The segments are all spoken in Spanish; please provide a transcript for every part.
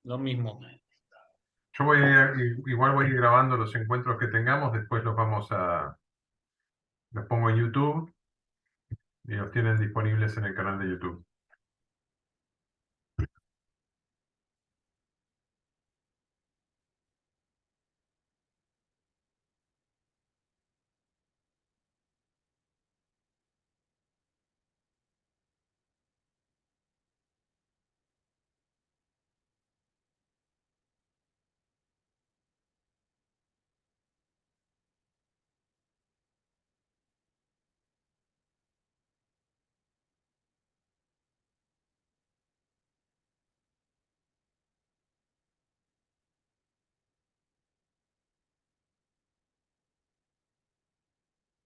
lo mismo. Yo igual voy a ir grabando los encuentros que tengamos, después los pongo en YouTube y los tienen disponibles en el canal de YouTube.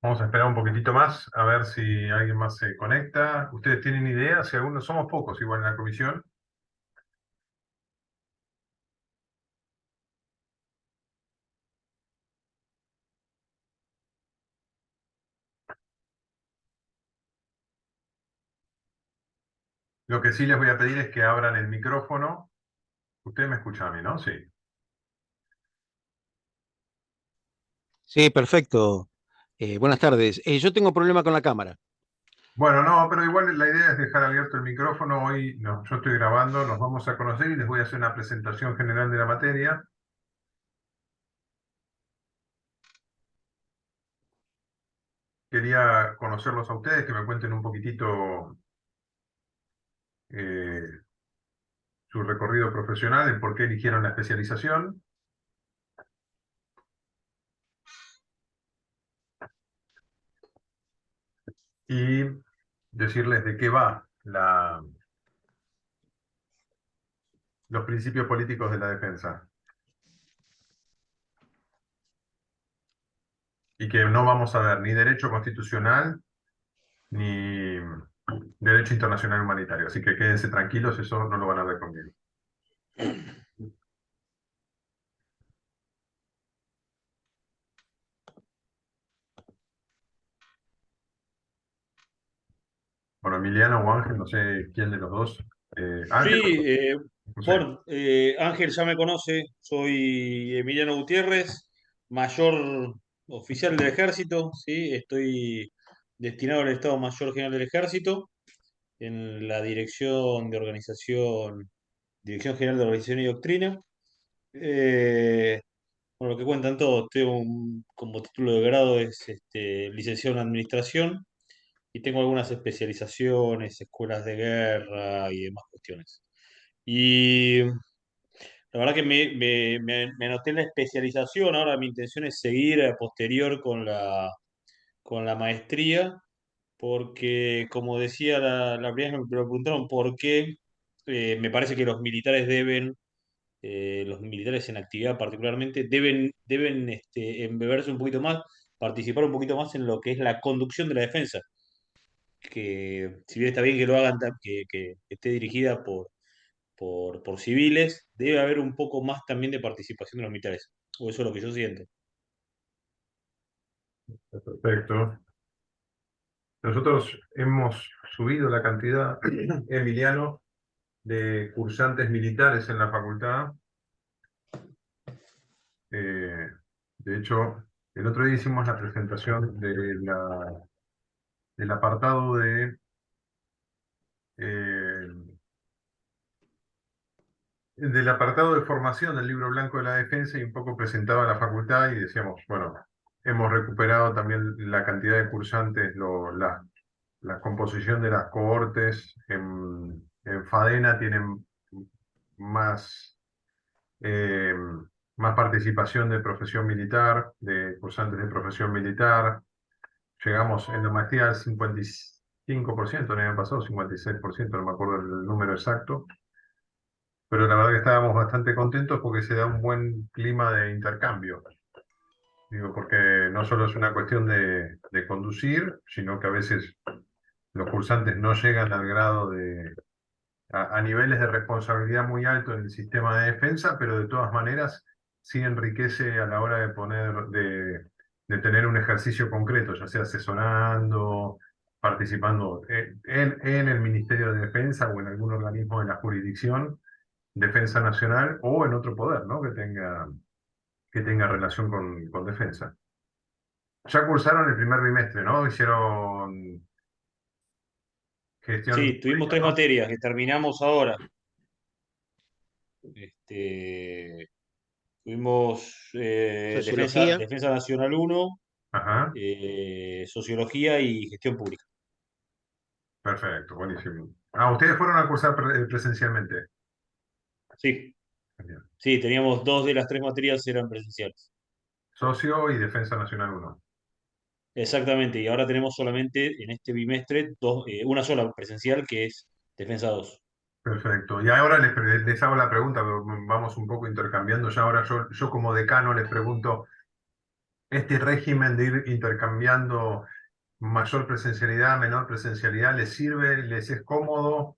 Vamos a esperar un poquitito más a ver si alguien más se conecta. ¿Ustedes tienen idea? Si algunos, somos pocos igual en la comisión. Lo que sí les voy a pedir es que abran el micrófono. Usted me escucha a mí, ¿no? Sí. Sí, perfecto. Buenas tardes. Yo tengo problema con la cámara. Bueno, no, pero igual la idea es dejar abierto el micrófono. Hoy no, yo estoy grabando, nos vamos a conocer y les voy a hacer una presentación general de la materia. Quería conocerlos a ustedes, que me cuenten un poquitito eh, su recorrido profesional, el por qué eligieron la especialización y decirles de qué va los principios políticos de la defensa. Y que no vamos a ver ni derecho constitucional ni derecho internacional humanitario. Así que quédense tranquilos, eso no lo van a ver conmigo. Bueno, Emiliano o Ángel, no sé quién de los dos. Ángel, Sí, no sé. bueno, Ángel ya me conoce, soy Emiliano Gutiérrez, mayor oficial del ejército, ¿sí? Estoy destinado al Estado Mayor General del Ejército en la Dirección General de Organización y Doctrina. Eh, bueno, lo que cuentan todos, como título de grado es licenciado en Administración y tengo algunas especializaciones, escuelas de guerra y demás cuestiones. Y la verdad que me anoté en la especialización, ahora mi intención es seguir a posterior con la maestría, porque como decía la primera vez que me lo preguntaron, ¿por qué? Me parece que los militares en actividad particularmente, deben embeberse un poquito más, participar un poquito más en lo que es la conducción de la defensa, que si bien está bien que lo hagan, que esté dirigida por civiles, debe haber un poco más también de participación de los militares. O eso es lo que yo siento. Perfecto. Nosotros hemos subido la cantidad, Emiliano, de cursantes militares en la facultad. Eh, de hecho, el otro día hicimos la presentación del apartado eh, del apartado de formación del Libro Blanco de la Defensa y un poco presentaba la facultad y decíamos, bueno, hemos recuperado también la cantidad de cursantes, la composición de las cohortes en FADENA tienen más, eh, más participación de profesión militar, de cursantes de profesión militar. Llegamos en la maestría al 55%, el año pasado 56%, no me acuerdo el número exacto, pero la verdad que estábamos bastante contentos porque se da un buen clima de intercambio. Digo, porque no solo es una cuestión de conducir, sino que a veces los cursantes no llegan al grado a niveles de responsabilidad muy alto en el sistema de defensa, pero de todas maneras sí enriquece a la hora de tener un ejercicio concreto, ya sea asesorando, participando en el Ministerio de Defensa o en algún organismo de la jurisdicción. defensa nacional o en otro poder, ¿no? Que tenga relación con defensa. Ya cursaron el primer bimestre, ¿no? Hicieron gestión Sí, tuvimos pública, tres ¿no? materias que terminamos ahora. Este, tuvimos Sociología. Defensa Nacional uno, Ajá, Sociología y Gestión Pública. perfecto, buenísimo. Ah, ustedes fueron a cursar presencialmente. Sí, Genial. sí, teníamos dos de las tres materias eran presenciales. Socio y Defensa Nacional uno. Exactamente, y ahora tenemos solamente en este bimestre una sola presencial que es Defensa 2. Perfecto. Y ahora les hago la pregunta, vamos un poco intercambiando. Ya ahora yo como decano les pregunto, ¿este régimen de ir intercambiando mayor presencialidad, menor presencialidad, les sirve, les es cómodo?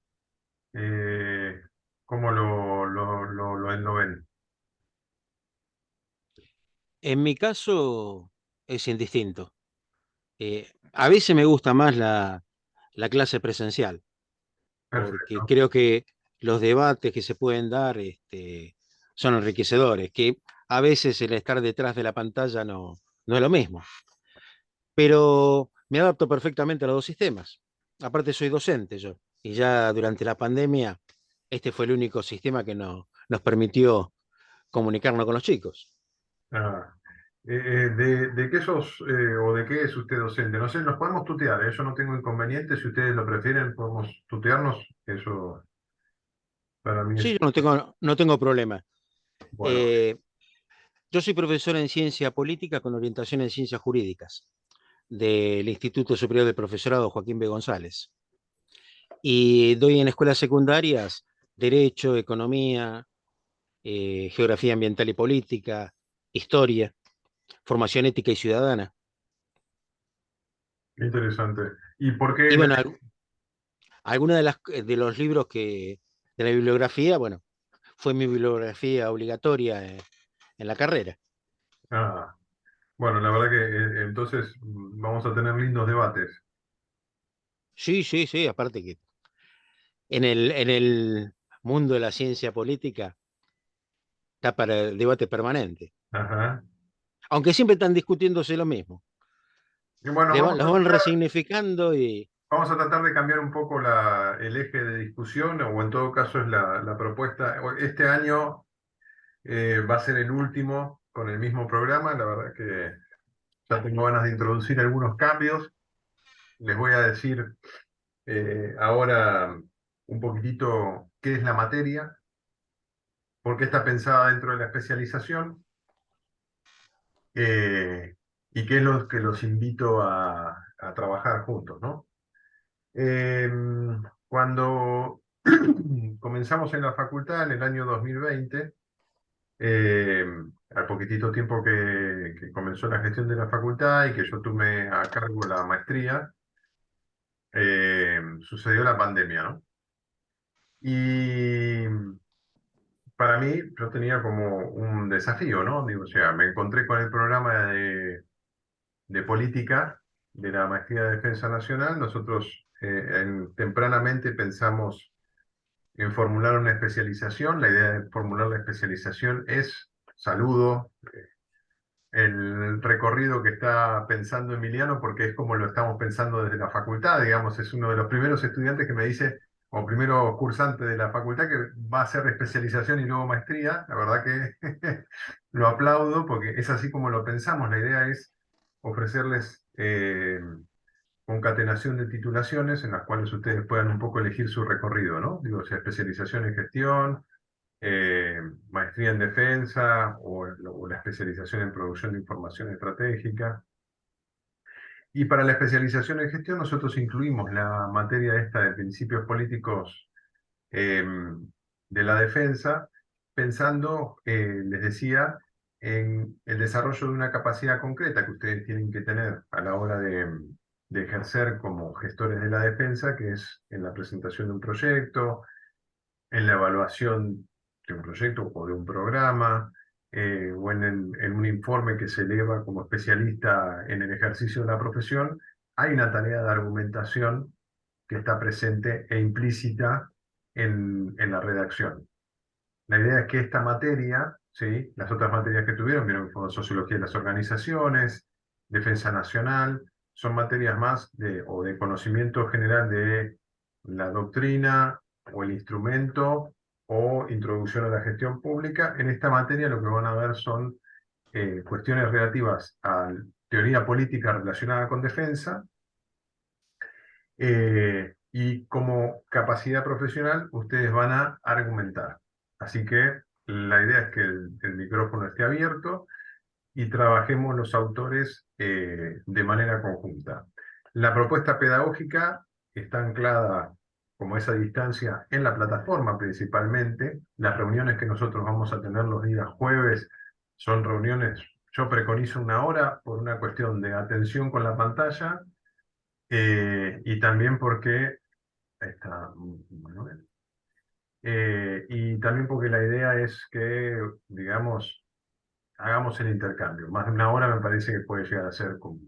Eh, ¿Cómo lo ven? En mi caso es indistinto. A veces me gusta más la clase presencial, porque Perfecto. creo que los debates que se pueden dar son enriquecedores, que a veces el estar detrás de la pantalla no es lo mismo. Pero me adapto perfectamente a los dos sistemas. Aparte soy docente yo, y ya durante la pandemia este fue el único sistema que nos permitió comunicarnos con los chicos. Ah, ¿de qué sos o de qué es usted docente? No sé, nos podemos tutear, yo no tengo inconveniente, si ustedes lo prefieren, podemos tutearnos, eso para mí Sí, es, yo no tengo problema. bueno, Eh, yo soy profesor en ciencia política con orientación en ciencias jurídicas del Instituto Superior del Profesorado Joaquín B. González. Y doy en escuelas secundarias Derecho, Economía, Geografía Ambiental y Política, Historia, Formación Ética y Ciudadana. interesante. ¿Y por qué Y bueno, algunos de los libros de la bibliografía, bueno, fue mi bibliografía obligatoria en la carrera. ah, bueno, la verdad que entonces vamos a tener lindos debates. Sí, sí, sí, aparte que en el mundo de la ciencia política está para el debate permanente. Ajá. Aunque siempre están discutiéndose lo mismo. Y bueno, Los van resignificando y vamos a tratar de cambiar un poco el eje de discusión, o en todo caso es la propuesta. Este año va a ser el último con el mismo programa, la verdad que ya tengo ganas de introducir algunos cambios. Les voy a decir ahora un poquitito qué es la materia, por qué está pensada dentro de la especialización y qué es lo que los invito a trabajar juntos, ¿no? Eh, Cuando comenzamos en la facultad en el año 2020, eh, al poquitito tiempo que comenzó la gestión de la facultad y que yo tomé a cargo la maestría, sucedió la pandemia, ¿no? Y para mí yo tenía como un desafío, ¿no? Digo, o sea, me encontré con el programa de política de la maestría de Defensa Nacional. Nosotros tempranamente pensamos en formular una especialización. La idea de formular la especialización es, saludo el recorrido que está pensando Emiliano, porque es como lo estamos pensando desde la facultad, digamos, es uno de los primeros estudiantes que me dice, o primero cursante de la facultad, que va a hacer especialización y luego maestría. La verdad que lo aplaudo porque es así como lo pensamos. La idea es ofrecerles concatenación de titulaciones en las cuales ustedes puedan un poco elegir su recorrido, ¿no? Digo, o sea, especialización en gestión, maestría en defensa o la especialización en producción de información estratégica. Y para la especialización en gestión nosotros incluimos la materia esta de principios políticos eh, de la defensa, pensando, les decía, en el desarrollo de una capacidad concreta que ustedes tienen que tener a la hora de ejercer como gestores de la defensa, que es en la presentación de un proyecto, en la evaluación de un proyecto o de un programa, o en un informe que se eleva como especialista en el ejercicio de la profesión. Hay una tarea de argumentación que está presente e implícita en la redacción. La idea es que esta materia, ¿sí? Las otras materias que tuvieron, vieron que fueron sociología de las organizaciones, defensa nacional, son materias más o de conocimiento general de la doctrina o el instrumento o introducción a la gestión pública. En esta materia lo que van a ver son cuestiones relativas a teoría política relacionada con defensa, y como capacidad profesional ustedes van a argumentar. Así que la idea es que el micrófono esté abierto y trabajemos los autores de manera conjunta. La propuesta pedagógica está anclada como esa distancia en la plataforma principalmente. Las reuniones que nosotros vamos a tener los días jueves son reuniones, yo preconizo 1 hora por una cuestión de atención con la pantalla, y también porque, ahí está Manuel. Y también porque la idea es que, digamos, hagamos el intercambio. Más de 1 hora me parece que puede llegar a ser como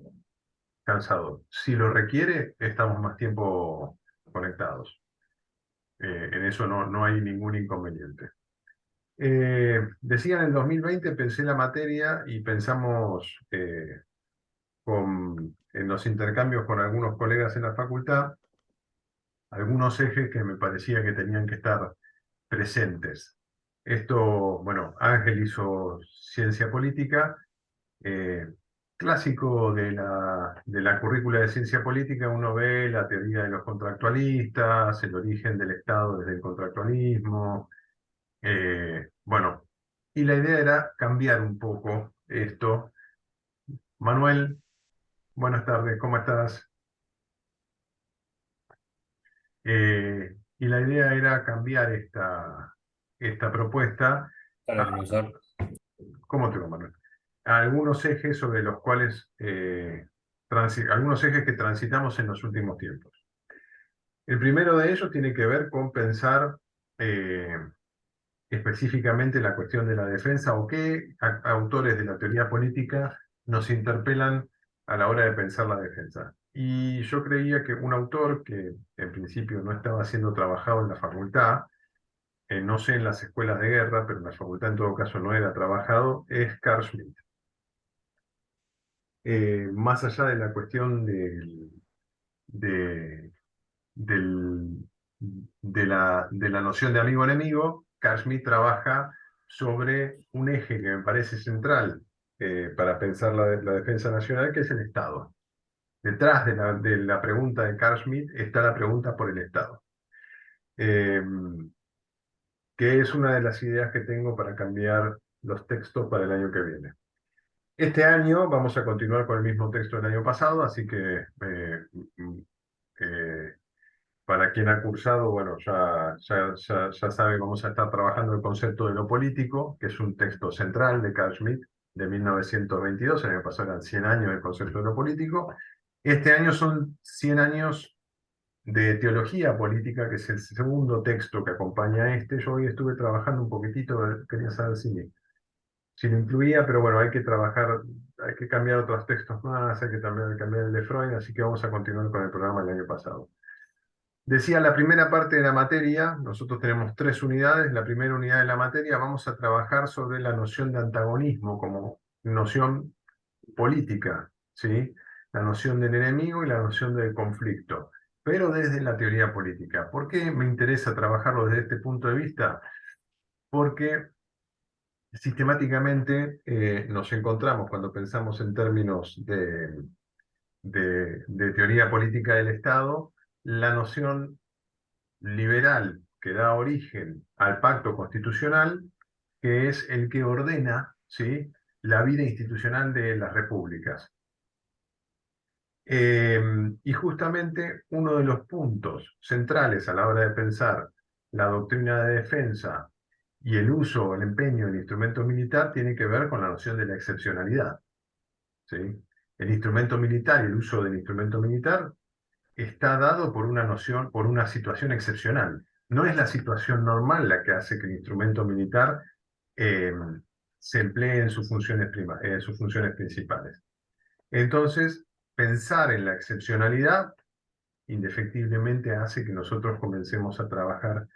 cansador. Si lo requiere, estamos más tiempo conectados. En eso no hay ningún inconveniente. Decía, en el 2020 pensé la materia y pensamos en los intercambios con algunos colegas en la facultad, algunos ejes que me parecía que tenían que estar presentes. Esto, bueno, Ángel hizo ciencia política, eh, clásico de la currícula de ciencia política. Uno ve la teoría de los contractualistas, el origen del Estado desde el contractualismo, bueno, y la idea era cambiar un poco esto. Manuel, buenas tardes, ¿cómo estás? Y la idea era cambiar esta propuesta. Hola, profesor. ¿Cómo te va, Manuel? Algunos ejes sobre los cuales, algunos ejes que transitamos en los últimos tiempos. El primero de ellos tiene que ver con pensar específicamente la cuestión de la defensa, o qué autores de la teoría política nos interpelan a la hora de pensar la defensa. Y yo creía que un autor que en principio no estaba siendo trabajado en la facultad, no sé en las escuelas de guerra, pero en la facultad en todo caso no era trabajado, es Carl Schmitt. Más allá de la cuestión de, del- de la noción de amigo-enemigo, Carl Schmitt trabaja sobre un eje que me parece central para pensar la defensa nacional, que es el Estado. Detrás de la pregunta de Carl Schmitt está la pregunta por el Estado, eh, que es una de las ideas que tengo para cambiar los textos para el año que viene. Este año vamos a continuar con el mismo texto del año pasado, así que eh, para quien ha cursado, bueno, ya sabe, vamos a estar trabajando el concepto de lo político, que es un texto central de Carl Schmitt de 1922. El año pasado eran 100 años del concepto de lo político. Este año son 100 años de teología política, que es el segundo texto que acompaña a este. Yo hoy estuve trabajando un poquitito, quería saber si lo incluía, pero bueno, hay que trabajar, hay que cambiar otros textos más, hay que cambiar el de Freud, así que vamos a continuar con el programa del año pasado. Decía, la primera parte de la materia, nosotros tenemos 3 unidades. La primera unidad de la materia vamos a trabajar sobre la noción de antagonismo como noción política, ¿sí? La noción del enemigo y la noción del conflicto, pero desde la teoría política. ¿Por qué me interesa trabajarlo desde este punto de vista? Porque sistemáticamente nos encontramos, cuando pensamos en términos de teoría política del Estado, la noción liberal que da origen al pacto constitucional, que es el que ordena, ¿sí?, la vida institucional de las repúblicas. Y justamente uno de los puntos centrales a la hora de pensar la doctrina de defensa y el uso, el empeño del instrumento militar tiene que ver con la noción de la excepcionalidad, ¿sí? El instrumento militar y el uso del instrumento militar está dado por una noción, por una situación excepcional. No es la situación normal la que hace que el instrumento militar eh, se emplee en sus funciones principales. Entonces, pensar en la excepcionalidad indefectiblemente hace que nosotros comencemos a trabajar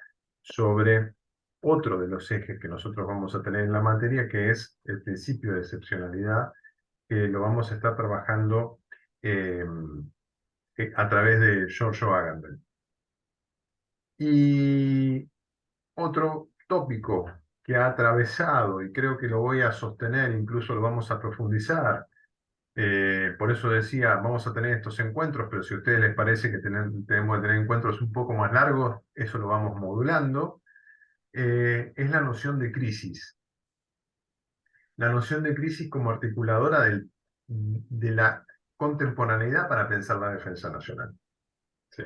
sobre otro de los ejes que nosotros vamos a tener en la materia, que es el principio de excepcionalidad, que lo vamos a estar trabajando eh, a través de Giorgio Agamben. Y otro tópico que ha atravesado, y creo que lo voy a sostener, incluso lo vamos a profundizar, por eso decía, vamos a tener estos encuentros, pero si a ustedes les parece que tenemos que tener encuentros un poco más largos, eso lo vamos modulando, es la noción de crisis. La noción de crisis como articuladora de la contemporaneidad para pensar la defensa nacional. ¿Sí?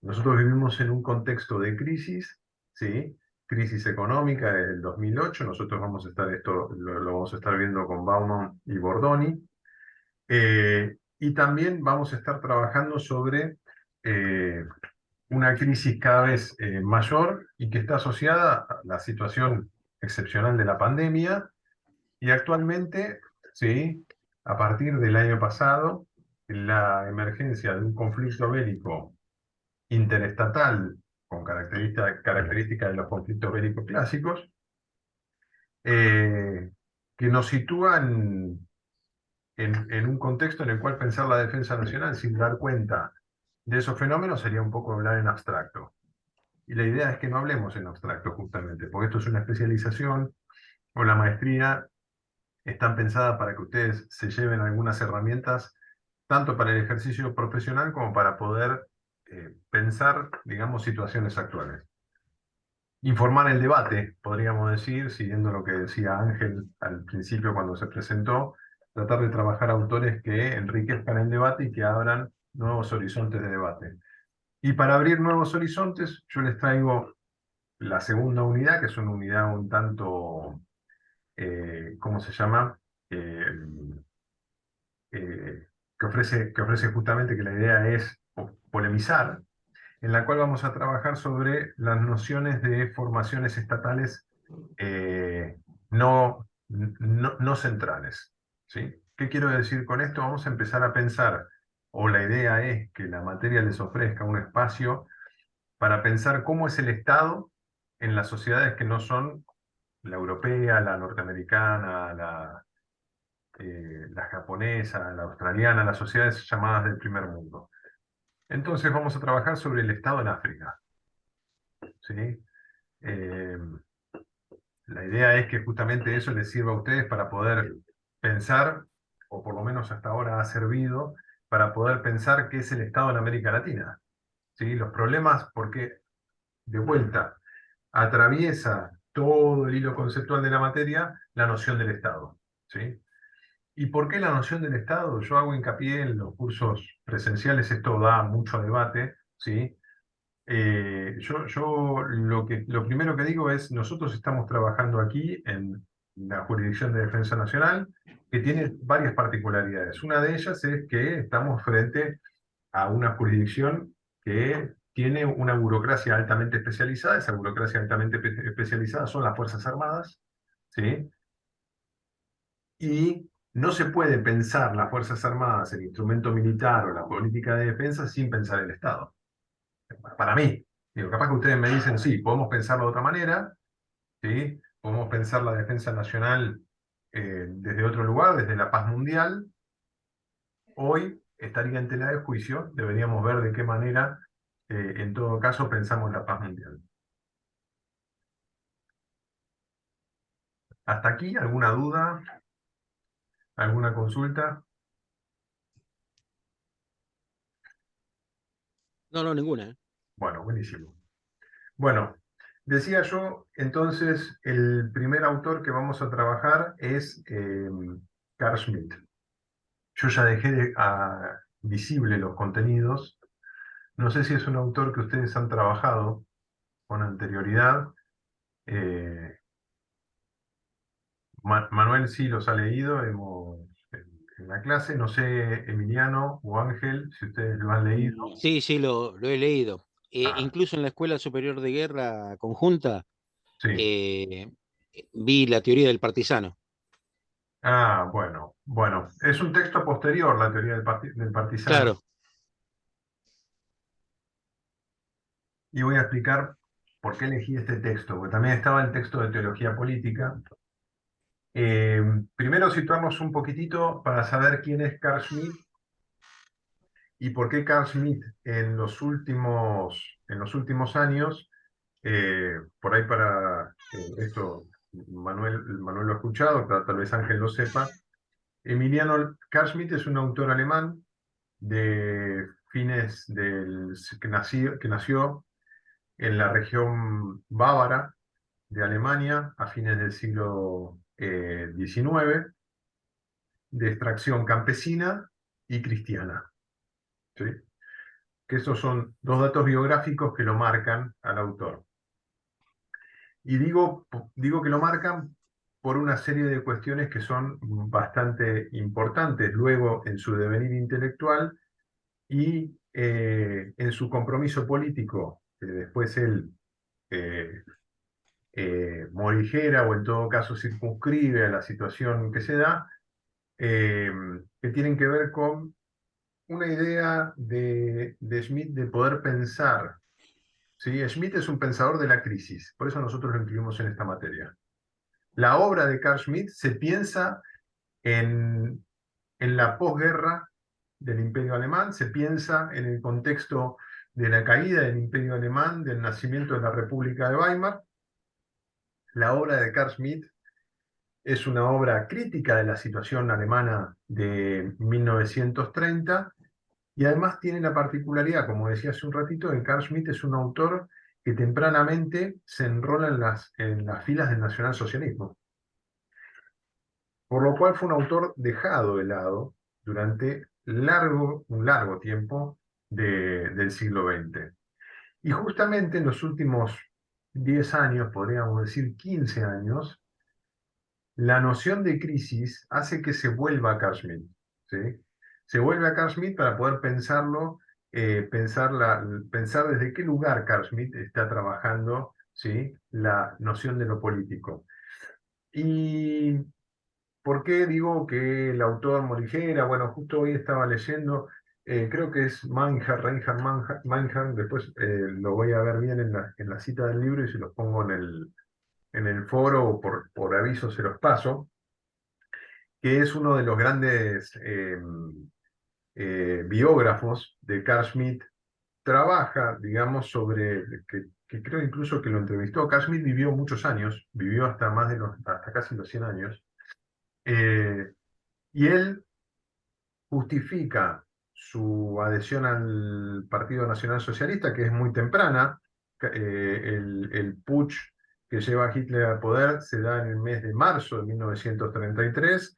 Nosotros vivimos en un contexto de crisis, ¿sí? Crisis económica desde el 2008, nosotros vamos a estar lo vamos a estar viendo con Bauman y Bordoni, y también vamos a estar trabajando sobre una crisis cada vez mayor y que está asociada a la situación excepcional de la pandemia, y actualmente, ¿sí? A partir del año pasado, la emergencia de un conflicto bélico interestatal con características de los conflictos bélicos clásicos, eh, que nos sitúan en un contexto en el cual pensar la defensa nacional sin dar cuenta de esos fenómenos sería un poco hablar en abstracto. Y la idea es que no hablemos en abstracto justamente, porque esto es una especialización o la maestría están pensadas para que ustedes se lleven algunas herramientas, tanto para el ejercicio profesional como para poder pensar, digamos, situaciones actuales. Informar el debate, podríamos decir, siguiendo lo que decía Ángel al principio cuando se presentó, tratar de trabajar autores que enriquezcan el debate y que abran nuevos horizontes de debate. Y para abrir nuevos horizontes, yo les traigo la segunda unidad, que es una unidad un tanto, ¿cómo se llama? Eh, que ofrece justamente que la idea es polemizar, en la cual vamos a trabajar sobre las nociones de formaciones estatales no centrales. ¿Sí? ¿Qué quiero decir con esto? Vamos a empezar a pensar, o la idea es que la materia les ofrezca un espacio para pensar cómo es el Estado en las sociedades que no son la europea, la norteamericana, la japonesa, la australiana, las sociedades llamadas del primer mundo. Entonces vamos a trabajar sobre el Estado en África. ¿Sí? Eh, la idea es que justamente eso les sirva a ustedes para poder pensar, o por lo menos hasta ahora ha servido, para poder pensar qué es el Estado en América Latina. ¿Sí? Los problemas, porque de vuelta atraviesa todo el hilo conceptual de la materia la noción del Estado. ¿Sí? ¿Y por qué la noción del Estado? Yo hago hincapié en los cursos presenciales, esto da mucho debate, ¿sí? Yo lo primero que digo es, nosotros estamos trabajando aquí en la Jurisdicción de Defensa Nacional, que tiene varias particularidades. Una de ellas es que estamos frente a una jurisdicción que tiene una burocracia altamente especializada. Esa burocracia altamente especializada son las Fuerzas Armadas, ¿sí? Y no se puede pensar las Fuerzas Armadas, el instrumento militar o la política de defensa sin pensar el Estado. Para mí, digo, capaz que ustedes me dicen, sí, podemos pensarlo de otra manera, ¿sí? Podemos pensar la defensa nacional desde otro lugar, desde la paz mundial. Hoy estaría en tela de juicio, deberíamos ver de qué manera, en todo caso, pensamos la paz mundial. ¿Hasta aquí alguna duda? ¿Alguna consulta? No, no, ninguna. Bueno, buenísimo. Bueno, decía yo, entonces, el primer autor que vamos a trabajar es Carl Schmitt. Yo ya dejé visible los contenidos. No sé si es un autor que ustedes han trabajado con anterioridad. Eh, Manuel sí los ha leído en la clase. No sé, Emiliano o Ángel, si ustedes lo han leído. Sí, sí, lo he leído. Ah, Incluso en la Escuela Superior de Guerra Conjunta sí. eh, vi la teoría del partisano. Ah, bueno, bueno. Es un texto posterior, la teoría del partisano. Claro, Y voy a explicar ¿por qué elegí este texto? Porque también estaba el texto de teología política. Primero situarnos un poquitito para saber quién es Carl Schmitt y por qué Carl Schmitt en los últimos años, por ahí para esto Manuel lo ha escuchado, tal vez Ángel lo sepa. Carl Schmitt es un autor alemán de fines que nació en la región bávara de Alemania a fines del siglo XIX, de extracción campesina y cristiana. ¿Sí? Que estos son dos datos biográficos que lo marcan al autor. Y digo que lo marcan por una serie de cuestiones que son bastante importantes luego en su devenir intelectual y en su compromiso político, que después él eh, morigera o en todo caso circunscribe a la situación que se da, que tienen que ver con una idea de Schmitt de poder pensar. ¿Sí? Schmitt es un pensador de la crisis, por eso nosotros lo incluimos en esta materia. La obra de Carl Schmitt se piensa en, en la posguerra del Imperio Alemán, se piensa en el contexto de la caída del Imperio Alemán, del nacimiento de la República de Weimar. La obra de Carl Schmitt es una obra crítica de la situación alemana de 1930 y además tiene la particularidad, como decía hace un ratito, de que Carl Schmitt es un autor que tempranamente se enrola en las filas del nacionalsocialismo, por lo cual fue un autor dejado de lado durante un largo tiempo del siglo XX. Y justamente en los últimos 10 años, podríamos decir 15 años, la noción de crisis hace que se vuelva a Carl Schmitt, ¿sí? Se vuelve a Carl Schmitt para poder pensarlo, pensar desde qué lugar Carl Schmitt está trabajando, ¿sí? La noción de lo político. ¿Y por qué digo que el autor morigera? Bueno, justo hoy estaba leyendo, creo que es Reinhard Meinhard, después lo voy a ver bien en la cita del libro y se los pongo en el foro o por aviso se los paso, que es uno de los grandes biógrafos de Carl Schmitt. Trabaja, digamos, que creo incluso que lo entrevistó. Carl Schmitt vivió muchos años, vivió hasta casi los 100 años, y él justifica su adhesión al Partido Nacional Socialista, que es muy temprana. El putsch que lleva a Hitler al poder se da en el mes de marzo de 1933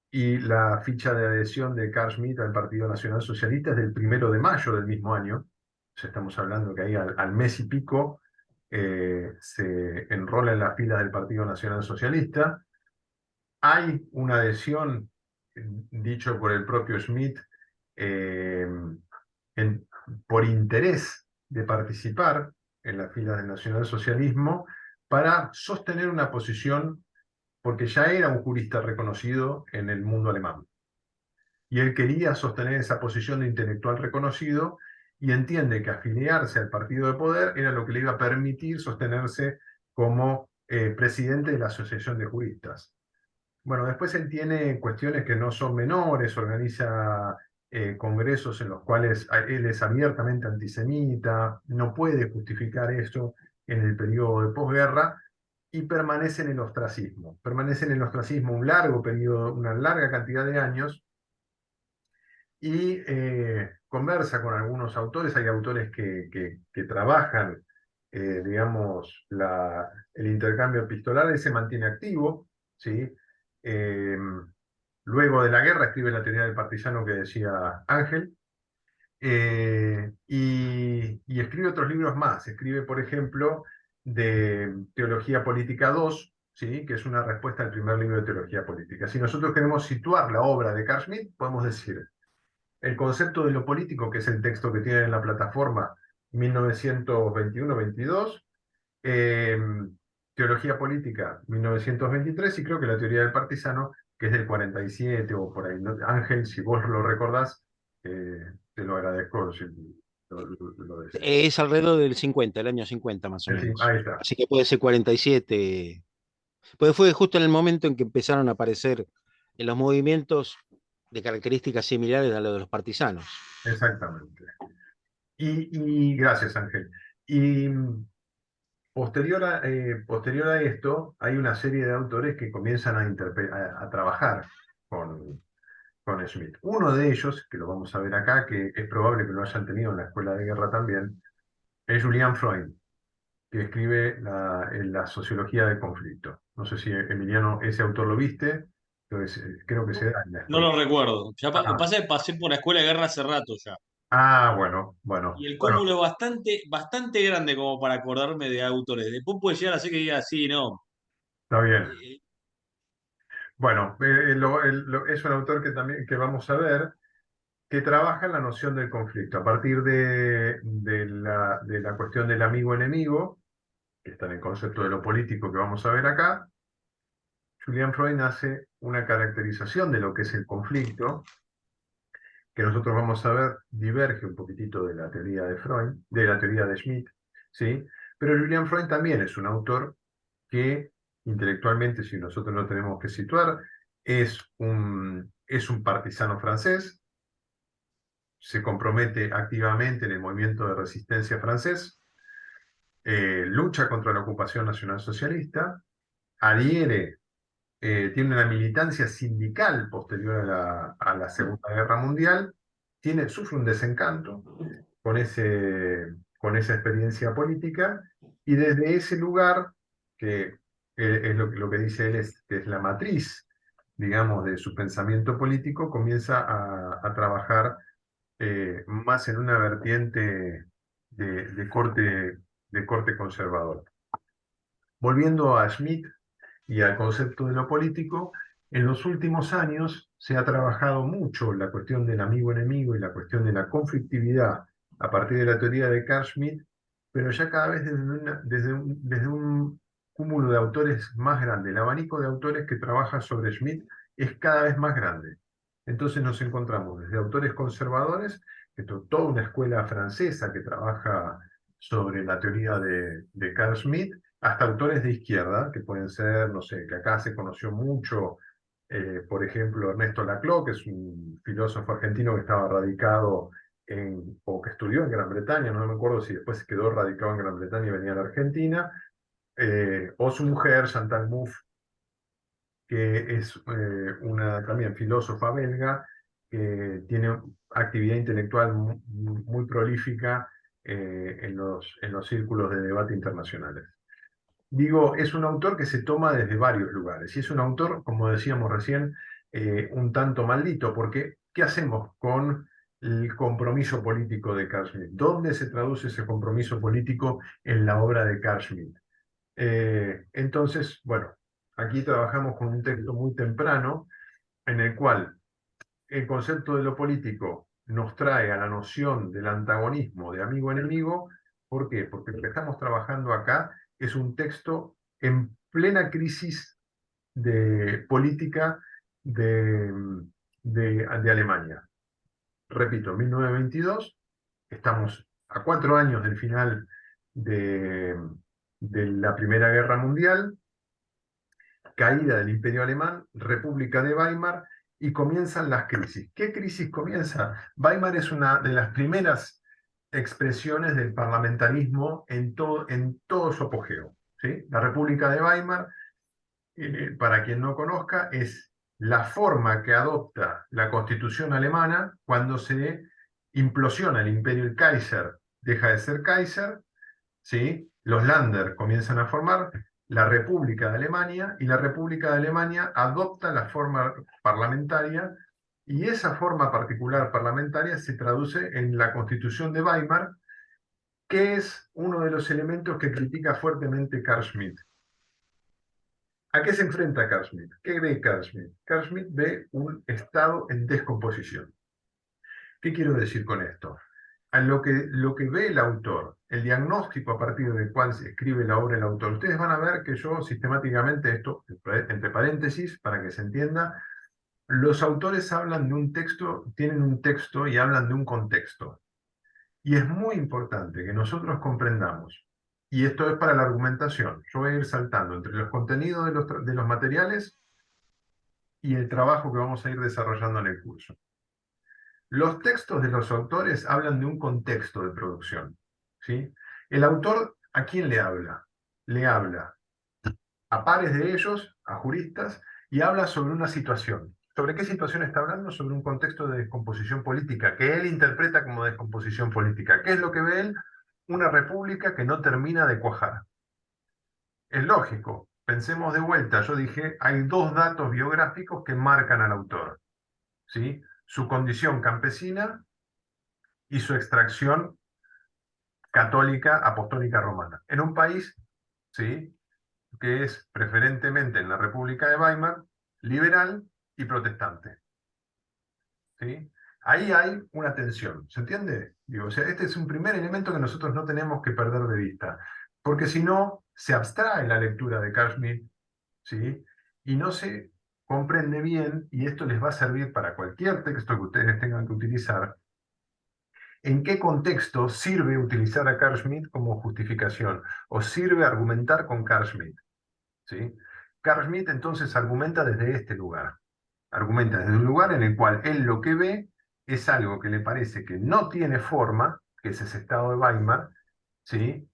y la ficha de adhesión de Carl Schmitt al Partido Nacional Socialista es del 1 de mayo del mismo año. O sea, estamos hablando que ahí al mes y pico se enrola en la fila del Partido Nacional Socialista. Hay una adhesión, dicho por el propio Schmitt, eh, por interés de participar en las filas del nacionalsocialismo para sostener una posición, porque ya era un jurista reconocido en el mundo alemán. Y él quería sostener esa posición de intelectual reconocido y entiende que afiliarse al partido de poder era lo que le iba a permitir sostenerse como presidente de la Asociación de Juristas. Bueno, después él tiene cuestiones que no son menores, organiza congresos en los cuales él es abiertamente antisemita, no puede justificar eso en el periodo de posguerra y permanece en el ostracismo. Permanece en el ostracismo un largo periodo, una larga cantidad de años y conversa con algunos autores. Hay autores que trabajan, digamos, el intercambio epistolar, él se mantiene activo, ¿sí? Eh, Luego de la guerra escribe la teoría del partisano que decía Ángel, y escribe otros libros más. Escribe, por ejemplo, de Teología Política 2, ¿sí? Que es una respuesta al primer libro de Teología Política. Si nosotros queremos situar la obra de Carl Schmitt, podemos decir el concepto de lo político, que es el texto que tiene en la plataforma 1921-22, Teología Política 1923, y creo que la teoría del partisano, que es del 47 o por ahí. Ángel, si vos lo recordás, te lo agradezco lo decís. Es alrededor del 50, el año 50 más o menos. Ahí está, Así que puede ser 47. Pues fue justo en el momento en que empezaron a aparecer en los movimientos de características similares a lo de los partisanos. exactamente. Y gracias, Ángel. Y posterior a esto, hay una serie de autores que comienzan a trabajar con, con Schmitt. Uno de ellos, que lo vamos a ver acá, que es probable que lo hayan tenido en la escuela de guerra también, es Julian Freud, que escribe la sociología del conflicto. No sé si, Emiliano, ese autor lo viste, creo que se da en la No escuela. lo recuerdo. Ya Ah, pasa que pasé por la escuela de guerra hace rato ya. bueno, bueno, Y el bueno, cúmulo es bastante grande como para acordarme de autores. Después puede llegar a ser que diga, sí, no. está bien. Eh, Bueno, es un autor que también que vamos a ver, que trabaja en la noción del conflicto, a partir de la cuestión del amigo-enemigo, que está en el concepto de lo político que vamos a ver acá. Julian Freud hace una caracterización de lo que es el conflicto, que nosotros vamos a ver diverge un poquitito de la teoría de Freud, de la teoría de Schmitt, ¿sí? Pero Julian Freud también es un autor que intelectualmente, si nosotros lo tenemos que situar, es un partisano francés, se compromete activamente en el movimiento de resistencia francés, lucha contra la ocupación nacionalsocialista, adhiere, tiene una militancia sindical posterior a la Segunda Guerra Mundial, sufre un desencanto con, con esa experiencia política, y desde ese lugar, que es lo que dice él, que es la matriz, digamos, de su pensamiento político, comienza a trabajar más en una vertiente de corte conservador. Volviendo a Schmitt y al concepto de lo político, en los últimos años se ha trabajado mucho la cuestión del amigo-enemigo y la cuestión de la conflictividad a partir de la teoría de Carl Schmitt, pero ya cada vez desde un cúmulo de autores más grande. El abanico de autores que trabaja sobre Schmitt es cada vez más grande. Entonces nos encontramos desde autores conservadores, toda una escuela francesa que trabaja sobre la teoría de Carl Schmitt, hasta autores de izquierda, que pueden ser, no sé, que acá se conoció mucho, por ejemplo, Ernesto Laclau, que es un filósofo argentino que estaba radicado o que estudió en Gran Bretaña, no me acuerdo si después quedó radicado en Gran Bretaña y venía a la Argentina, o su mujer, Chantal Mouffe, que es una también filósofa belga, que tiene actividad intelectual muy prolífica en los círculos de debate internacionales. Digo, es un autor que se toma desde varios lugares, y es un autor, como decíamos recién, un tanto maldito, porque ¿qué hacemos con el compromiso político de Carl Schmitt? ¿Dónde se traduce ese compromiso político en la obra de Carl Schmitt? Entonces, bueno, aquí trabajamos con un texto muy temprano, en el cual el concepto de lo político nos trae a la noción del antagonismo de amigo-enemigo. ¿Por qué? Porque lo que estamos trabajando acá es un texto en plena crisis de política de, de Alemania. Repito, 1922, estamos a 4 años del final de, de la Primera Guerra Mundial, caída del Imperio Alemán, República de Weimar, y comienzan las crisis. ¿Qué crisis comienza? Weimar es una de las primeras expresiones del parlamentarismo en todo su apogeo, ¿sí? La República de Weimar, para quien no conozca, es la forma que adopta la Constitución alemana cuando se implosiona el Imperio. El Kaiser deja de ser Kaiser, ¿sí? Los Länder comienzan a formar la República de Alemania, y la República de Alemania adopta la forma parlamentaria, y esa forma particular parlamentaria se traduce en la Constitución de Weimar, que es uno de los elementos que critica fuertemente Carl Schmitt. ¿A qué se enfrenta Carl Schmitt? ¿Qué ve Carl Schmitt? Carl Schmitt ve un Estado en descomposición. ¿Qué quiero decir con esto? A lo que ve el autor, el diagnóstico a partir del cual se escribe la obra del autor. Ustedes van a ver que yo sistemáticamente, esto entre paréntesis, para que se entienda, los autores hablan de un texto, tienen un texto y hablan de un contexto. Y es muy importante que nosotros comprendamos, y esto es para la argumentación, yo voy a ir saltando entre los contenidos de los materiales y el trabajo que vamos a ir desarrollando en el curso. Los textos de los autores hablan de un contexto de producción, ¿sí? El autor, ¿a quién le habla? Le habla a pares de ellos, a juristas, y habla sobre una situación. ¿Sobre qué situación está hablando? Sobre un contexto de descomposición política, que él interpreta como descomposición política. ¿Qué es lo que ve él? Una república que no termina de cuajar. Es lógico, pensemos de vuelta, yo dije, hay dos datos biográficos que marcan al autor, ¿sí? Su condición campesina y su extracción católica apostólica romana. En un país, ¿sí?, que es preferentemente en la República de Weimar, liberal y protestante. ¿Sí? Ahí hay una tensión, ¿se entiende? Digo, o sea, este es un primer elemento que nosotros no tenemos que perder de vista, porque si no, se abstrae la lectura de Carl Schmitt, ¿sí? Y no se comprende bien, y esto les va a servir para cualquier texto que ustedes tengan que utilizar, en qué contexto sirve utilizar a Carl Schmitt como justificación, o sirve argumentar con Carl Schmitt. ¿Sí? Carl Schmitt entonces argumenta desde este lugar. Argumenta desde un lugar en el cual él lo que ve es algo que le parece que no tiene forma, que es ese estado de Weimar, ¿sí?,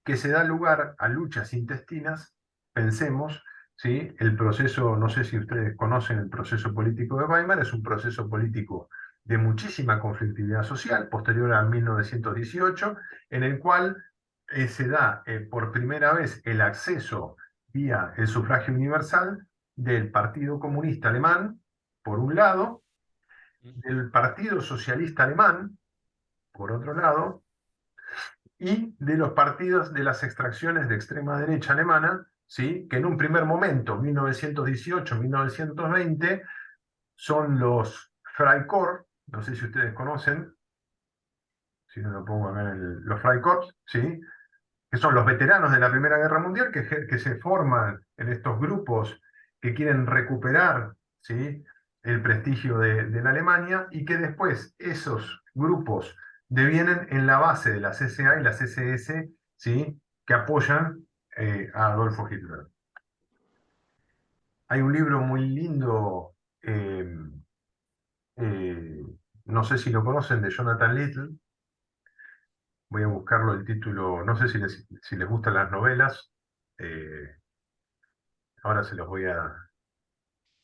que se da lugar a luchas intestinas, pensemos, ¿sí?, el proceso, no sé si ustedes conocen el proceso político de Weimar, es un proceso político de muchísima conflictividad social, posterior a 1918, en el cual se da por primera vez el acceso vía el sufragio universal del Partido Comunista Alemán, por un lado, del Partido Socialista Alemán, por otro lado, y de los partidos de las extracciones de extrema derecha alemana, ¿sí?, que en un primer momento, 1918-1920, son los Freikorps, no sé si ustedes conocen, si no lo pongo acá los Freikorps, ¿sí?, que son los veteranos de la Primera Guerra Mundial que se forman en estos grupos que quieren recuperar, ¿sí?, el prestigio de la Alemania, y que después esos grupos devienen en la base de las SA y las SS, ¿sí?, que apoyan a Adolfo Hitler. Hay un libro muy lindo, eh, no sé si lo conocen, de Jonathan Little. Voy a buscarlo el título, no sé si les gustan las novelas. eh, Ahora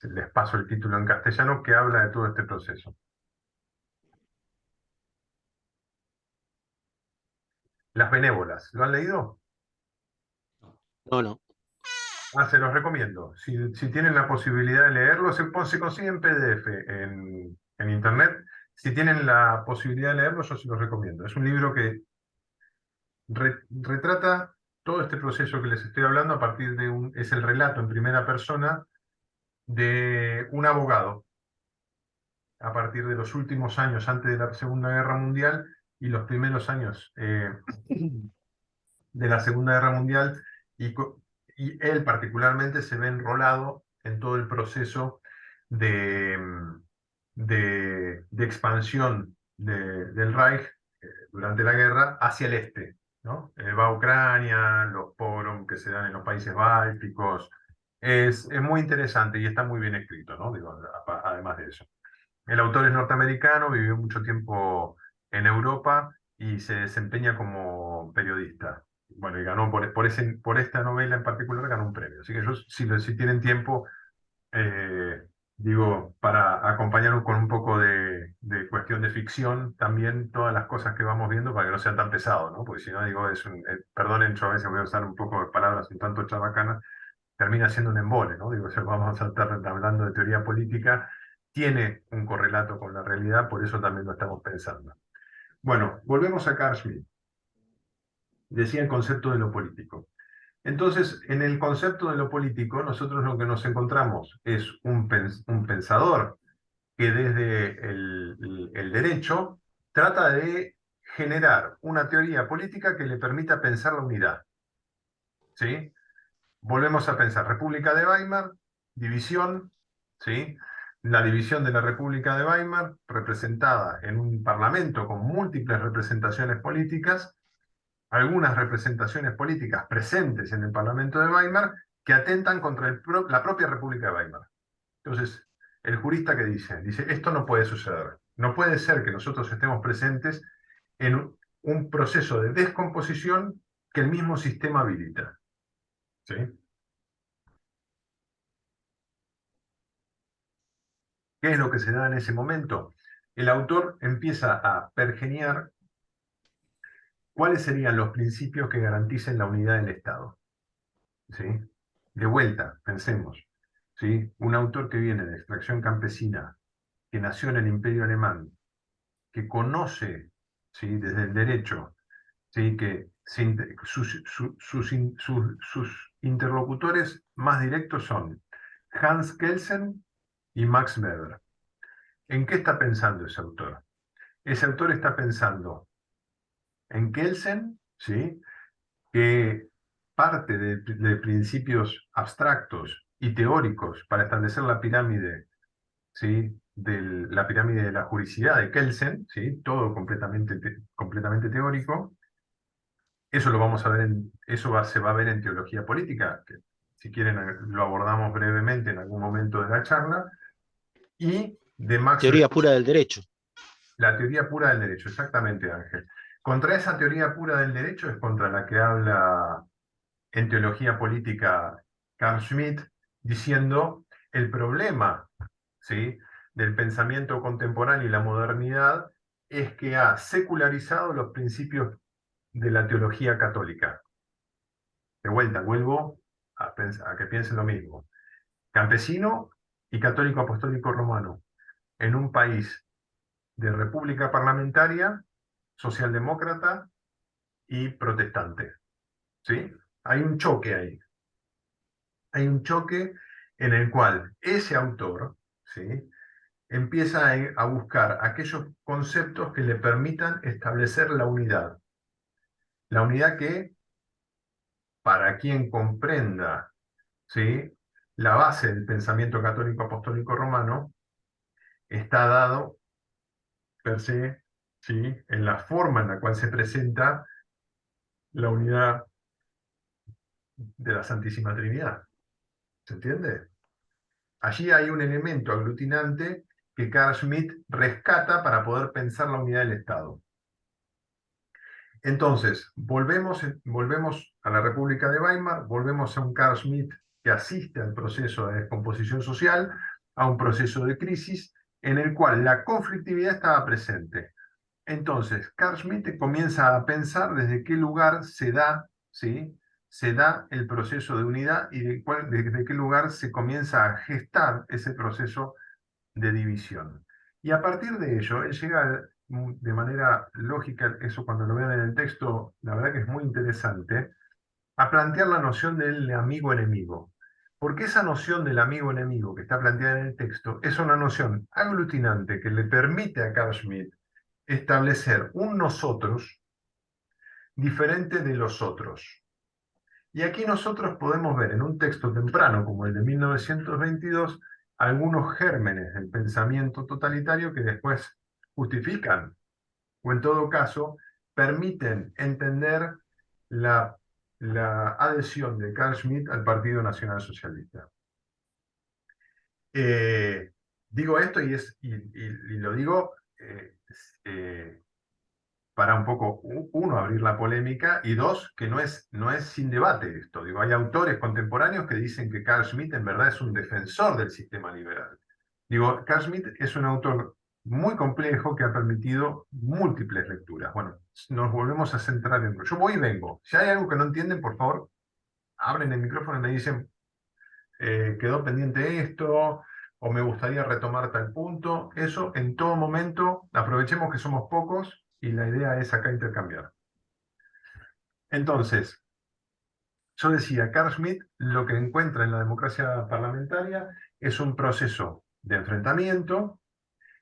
les paso el título en castellano que habla de todo este proceso. Las benévolas, ¿lo han leído? No, no. Ah, se los recomiendo. Si tienen la posibilidad de leerlo, se consigue en PDF en internet. Si tienen la posibilidad de leerlo, yo se los recomiendo. Es un libro que retrata todo este proceso que les estoy hablando a partir es el relato en primera persona de un abogado a partir de los últimos años antes de la Segunda Guerra Mundial y los primeros años de la Segunda Guerra Mundial, y, y él particularmente se ve enrolado en todo el proceso de, de expansión del Reich durante la guerra hacia el este, ¿no? Va a Ucrania, los pogroms que se dan en los países bálticos. Es muy interesante y está muy bien escrito, ¿no? Digo, además de eso. El autor es norteamericano, vivió mucho tiempo en Europa y se desempeña como periodista. Bueno, y ganó por esta novela en particular, ganó un premio. Así que ellos, si tienen tiempo, eh, digo, para acompañarnos con un poco de cuestión de ficción, también todas las cosas que vamos viendo para que no sea tan pesado, ¿no? Porque si no, digo, perdonen, yo a veces voy a usar un poco de palabras un tanto chabacanas, termina siendo un embole, ¿no? Digo, o sea, vamos a estar hablando de teoría política, tiene un correlato con la realidad, por eso también lo estamos pensando. Bueno, volvemos a Carl Schmitt. Decía el concepto de lo político. Entonces, en el concepto de lo político, nosotros lo que nos encontramos es un pensador que desde el derecho trata de generar una teoría política que le permita pensar la unidad. ¿Sí? Volvemos a pensar, República de Weimar, división, ¿sí? la división de la República de Weimar, representada en un parlamento con múltiples representaciones políticas, algunas representaciones políticas presentes en el Parlamento de Weimar que atentan contra la propia República de Weimar. Entonces, el jurista que dice, esto no puede suceder. No puede ser que nosotros estemos presentes en un proceso de descomposición que el mismo sistema habilita. ¿Sí? ¿Qué es lo que se da en ese momento? El autor empieza a pergeniar cuáles serían los principios que garanticen la unidad del Estado. ¿Sí? De vuelta, pensemos. ¿Sí? Un autor que viene de extracción campesina, que nació en el Imperio Alemán, que conoce, ¿sí?, desde el derecho, ¿sí?, que sus interlocutores más directos son Hans Kelsen y Max Weber. ¿En qué está pensando ese autor? Ese autor está pensando en Kelsen, ¿sí?, que parte de principios abstractos y teóricos para establecer la pirámide, ¿sí?, la pirámide de la juricidad de Kelsen, ¿sí?, todo completamente teórico. Eso lo vamos a ver se va a ver en teología política, que si quieren lo abordamos brevemente en algún momento de la charla, y de Max Teoría Weber, pura del derecho. la teoría pura del derecho, exactamente, Ángel. Contra esa teoría pura del derecho es contra la que habla en teología política Carl Schmitt, diciendo el problema, ¿sí?, del pensamiento contemporáneo y la modernidad es que ha secularizado los principios de la teología católica. De vuelta, vuelvo a que piensen lo mismo. Campesino y católico apostólico romano, en un país de república parlamentaria, socialdemócrata y protestante. ¿Sí? Hay un choque ahí. Hay un choque en el cual ese autor, ¿sí?, empieza a buscar aquellos conceptos que le permitan establecer la unidad. La unidad que, para quien comprenda, ¿sí?, la base del pensamiento católico apostólico romano, está dado per se, ¿sí?, en la forma en la cual se presenta la unidad de la Santísima Trinidad. ¿Se entiende? Allí hay un elemento aglutinante que Carl Schmitt rescata para poder pensar la unidad del Estado. Entonces, volvemos a la República de Weimar, volvemos a un Carl Schmitt que asiste al proceso de descomposición social, a un proceso de crisis en el cual la conflictividad estaba presente. Entonces, Carl Schmitt comienza a pensar desde qué lugar se da, ¿sí?, se da el proceso de unidad y desde qué lugar se comienza a gestar ese proceso de división. Y a partir de ello, él llega de manera lógica, eso cuando lo vean en el texto, la verdad que es muy interesante, a plantear la noción del amigo-enemigo. Porque esa noción del amigo-enemigo que está planteada en el texto es una noción aglutinante que le permite a Carl Schmitt establecer un nosotros diferente de los otros. Y aquí nosotros podemos ver en un texto temprano como el de 1922 algunos gérmenes del pensamiento totalitario que después justifican o en todo caso permiten entender la, la adhesión de Carl Schmitt al Partido Nacional Socialista. Digo esto y lo digo para un poco, uno, abrir la polémica, y dos, que no es sin debate esto. Digo, hay autores contemporáneos que dicen que Carl Schmitt en verdad es un defensor del sistema liberal. Digo, Carl Schmitt es un autor muy complejo que ha permitido múltiples lecturas. Bueno, nos volvemos a centrar en... Yo voy y vengo. Si hay algo que no entienden, por favor, abren el micrófono y me dicen, quedó pendiente esto, o me gustaría retomar tal punto. Eso en todo momento, aprovechemos que somos pocos y la idea es acá intercambiar. Entonces, yo decía, Carl Schmitt lo que encuentra en la democracia parlamentaria es un proceso de enfrentamiento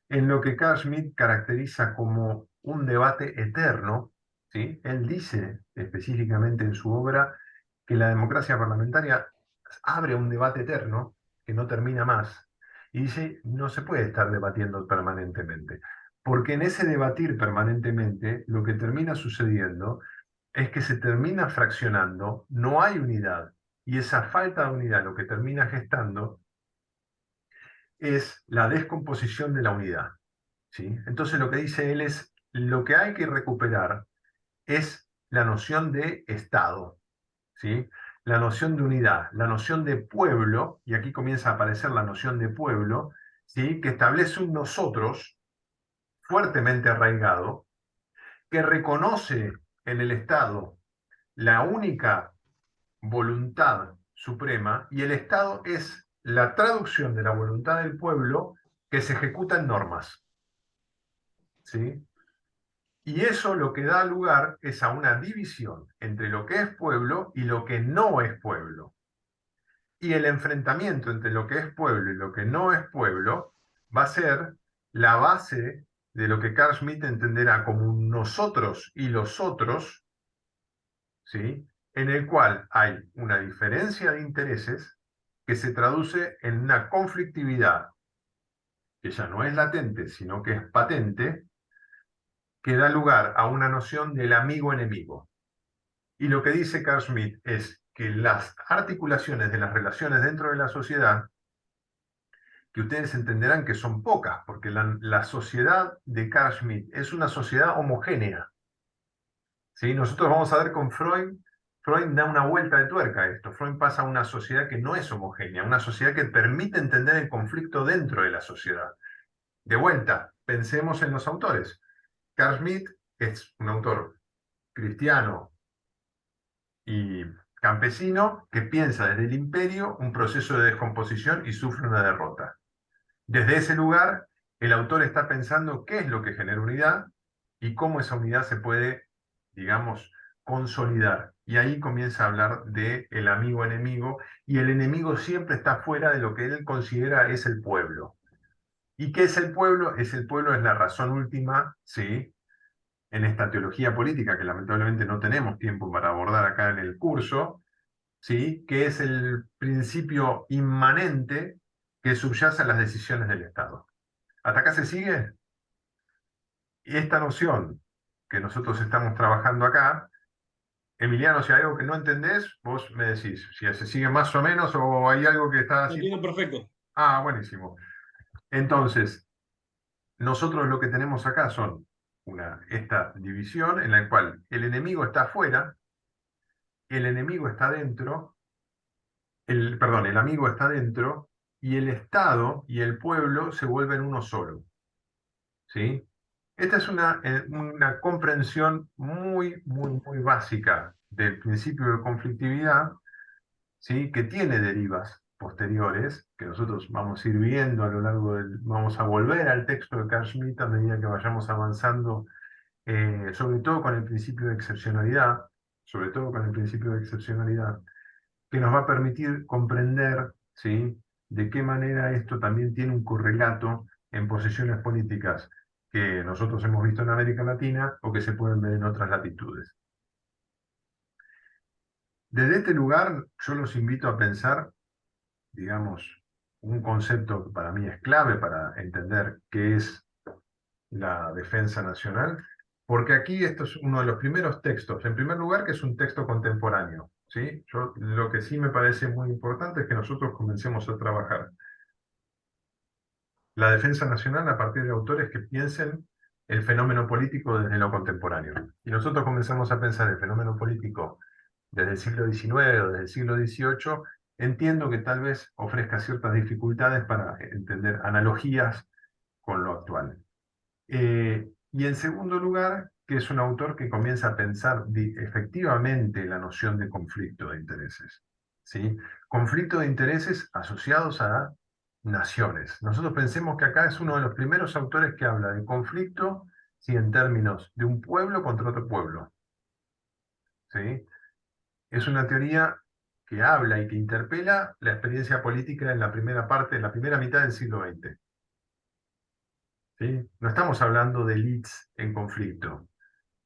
en lo que Carl Schmitt caracteriza como un debate eterno, ¿sí? Él dice específicamente en su obra que la democracia parlamentaria abre un debate eterno que no termina más Y dice, no se puede estar debatiendo permanentemente, porque en ese debatir permanentemente lo que termina sucediendo es que se termina fraccionando, no hay unidad, y esa falta de unidad lo que termina gestando es la descomposición de la unidad, ¿sí? Entonces lo que dice él es, lo que hay que recuperar es la noción de Estado, ¿sí? La noción de unidad, la noción de pueblo, y aquí comienza a aparecer la noción de pueblo, ¿sí? Que establece un nosotros fuertemente arraigado, que reconoce en el Estado la única voluntad suprema, y el Estado es la traducción de la voluntad del pueblo que se ejecuta en normas, ¿sí? Y eso lo que da lugar es a una división entre lo que es pueblo y lo que no es pueblo. Y el enfrentamiento entre lo que es pueblo y lo que no es pueblo va a ser la base de lo que Carl Schmitt entenderá como un nosotros y los otros, ¿sí? En el cual hay una diferencia de intereses que se traduce en una conflictividad que ya no es latente, sino que es patente, que da lugar a una noción del amigo-enemigo. Y lo que dice Carl Schmitt es que las articulaciones de las relaciones dentro de la sociedad, que ustedes entenderán que son pocas, porque la sociedad de Carl Schmitt es una sociedad homogénea, ¿sí? Nosotros vamos a ver con Freud, Freud da una vuelta de tuerca a esto. Freud pasa a una sociedad que no es homogénea, una sociedad que permite entender el conflicto dentro de la sociedad. De vuelta, pensemos en los autores. Carl Schmitt es un autor cristiano y campesino que piensa desde el imperio un proceso de descomposición y sufre una derrota. Desde ese lugar, el autor está pensando qué es lo que genera unidad y cómo esa unidad se puede, digamos, consolidar. Y ahí comienza a hablar de el amigo enemigo, y el enemigo siempre está fuera de lo que él considera es el pueblo. ¿Y qué es el pueblo? El pueblo es la razón última, ¿sí? En esta teología política que lamentablemente no tenemos tiempo para abordar acá en el curso, ¿sí? Que es el principio inmanente que subyace a las decisiones del Estado. ¿Hasta acá se sigue? Y esta noción que nosotros estamos trabajando acá, Emiliano, si hay algo que no entendés, vos me decís, si se sigue más o menos o hay algo que está Lo así. entiendo perfecto. Ah, buenísimo. Entonces, nosotros lo que tenemos acá son esta división en la cual el enemigo está afuera, el enemigo está dentro, perdón, el amigo está dentro, y el Estado y el pueblo se vuelven uno solo, ¿sí? Esta es una comprensión muy, muy, muy básica del principio de conflictividad, ¿sí? Que tiene derivas posteriores, que nosotros vamos a ir viendo a lo largo vamos a volver al texto de Carl Schmitt a medida que vayamos avanzando, sobre todo con el principio de excepcionalidad, sobre todo con el principio de excepcionalidad, que nos va a permitir comprender, ¿sí? De qué manera esto también tiene un correlato en posiciones políticas que nosotros hemos visto en América Latina o que se pueden ver en otras latitudes. Desde este lugar, yo los invito a pensar, digamos, un concepto que para mí es clave para entender qué es la defensa nacional, porque aquí esto es uno de los primeros textos, en primer lugar, que es un texto contemporáneo, ¿sí? Lo que sí me parece muy importante es que nosotros comencemos a trabajar la defensa nacional a partir de autores que piensen el fenómeno político desde lo contemporáneo. Y nosotros comenzamos a pensar el fenómeno político desde el siglo XIX o desde el siglo XVIII, entiendo que tal vez ofrezca ciertas dificultades para entender analogías con lo actual. Y en segundo lugar, que es un autor que comienza a pensar efectivamente la noción de conflicto de intereses, ¿sí? Conflicto de intereses asociados a naciones. Nosotros pensemos que acá es uno de los primeros autores que habla de conflicto, ¿sí? En términos de un pueblo contra otro pueblo, ¿sí? Es una teoría que habla y que interpela la experiencia política en la primera parte, en la primera mitad del siglo XX. ¿Sí? No estamos hablando de elites en conflicto,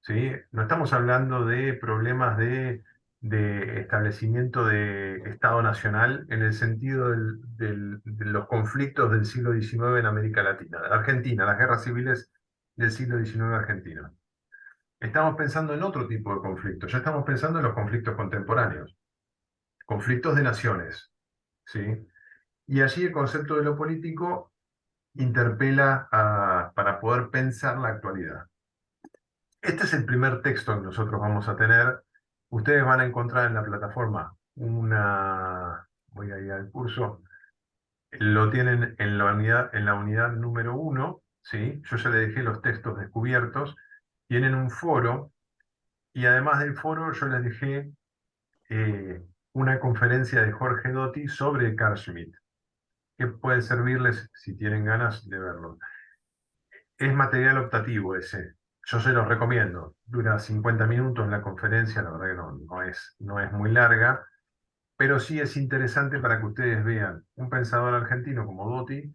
¿sí? No estamos hablando de problemas de de establecimiento de Estado Nacional en el sentido de los conflictos del siglo XIX en América Latina, Argentina, las guerras civiles del siglo XIX argentino. Estamos pensando en otro tipo de conflictos, ya estamos pensando en los conflictos contemporáneos, conflictos de naciones, ¿sí? Y allí el concepto de lo político interpela para poder pensar la actualidad. Este es el primer texto que nosotros vamos a tener. Ustedes van a encontrar en la plataforma voy a ir al curso, lo tienen en la unidad número 1, ¿sí? Yo ya les dejé los textos descubiertos, tienen un foro, y además del foro yo les dejé una conferencia de Jorge Dotti sobre Carl Schmitt, que puede servirles si tienen ganas de verlo. Es material optativo ese. Yo se los recomiendo. Dura 50 minutos la conferencia, la verdad que no es muy larga, pero sí es interesante para que ustedes vean un pensador argentino como Dotti.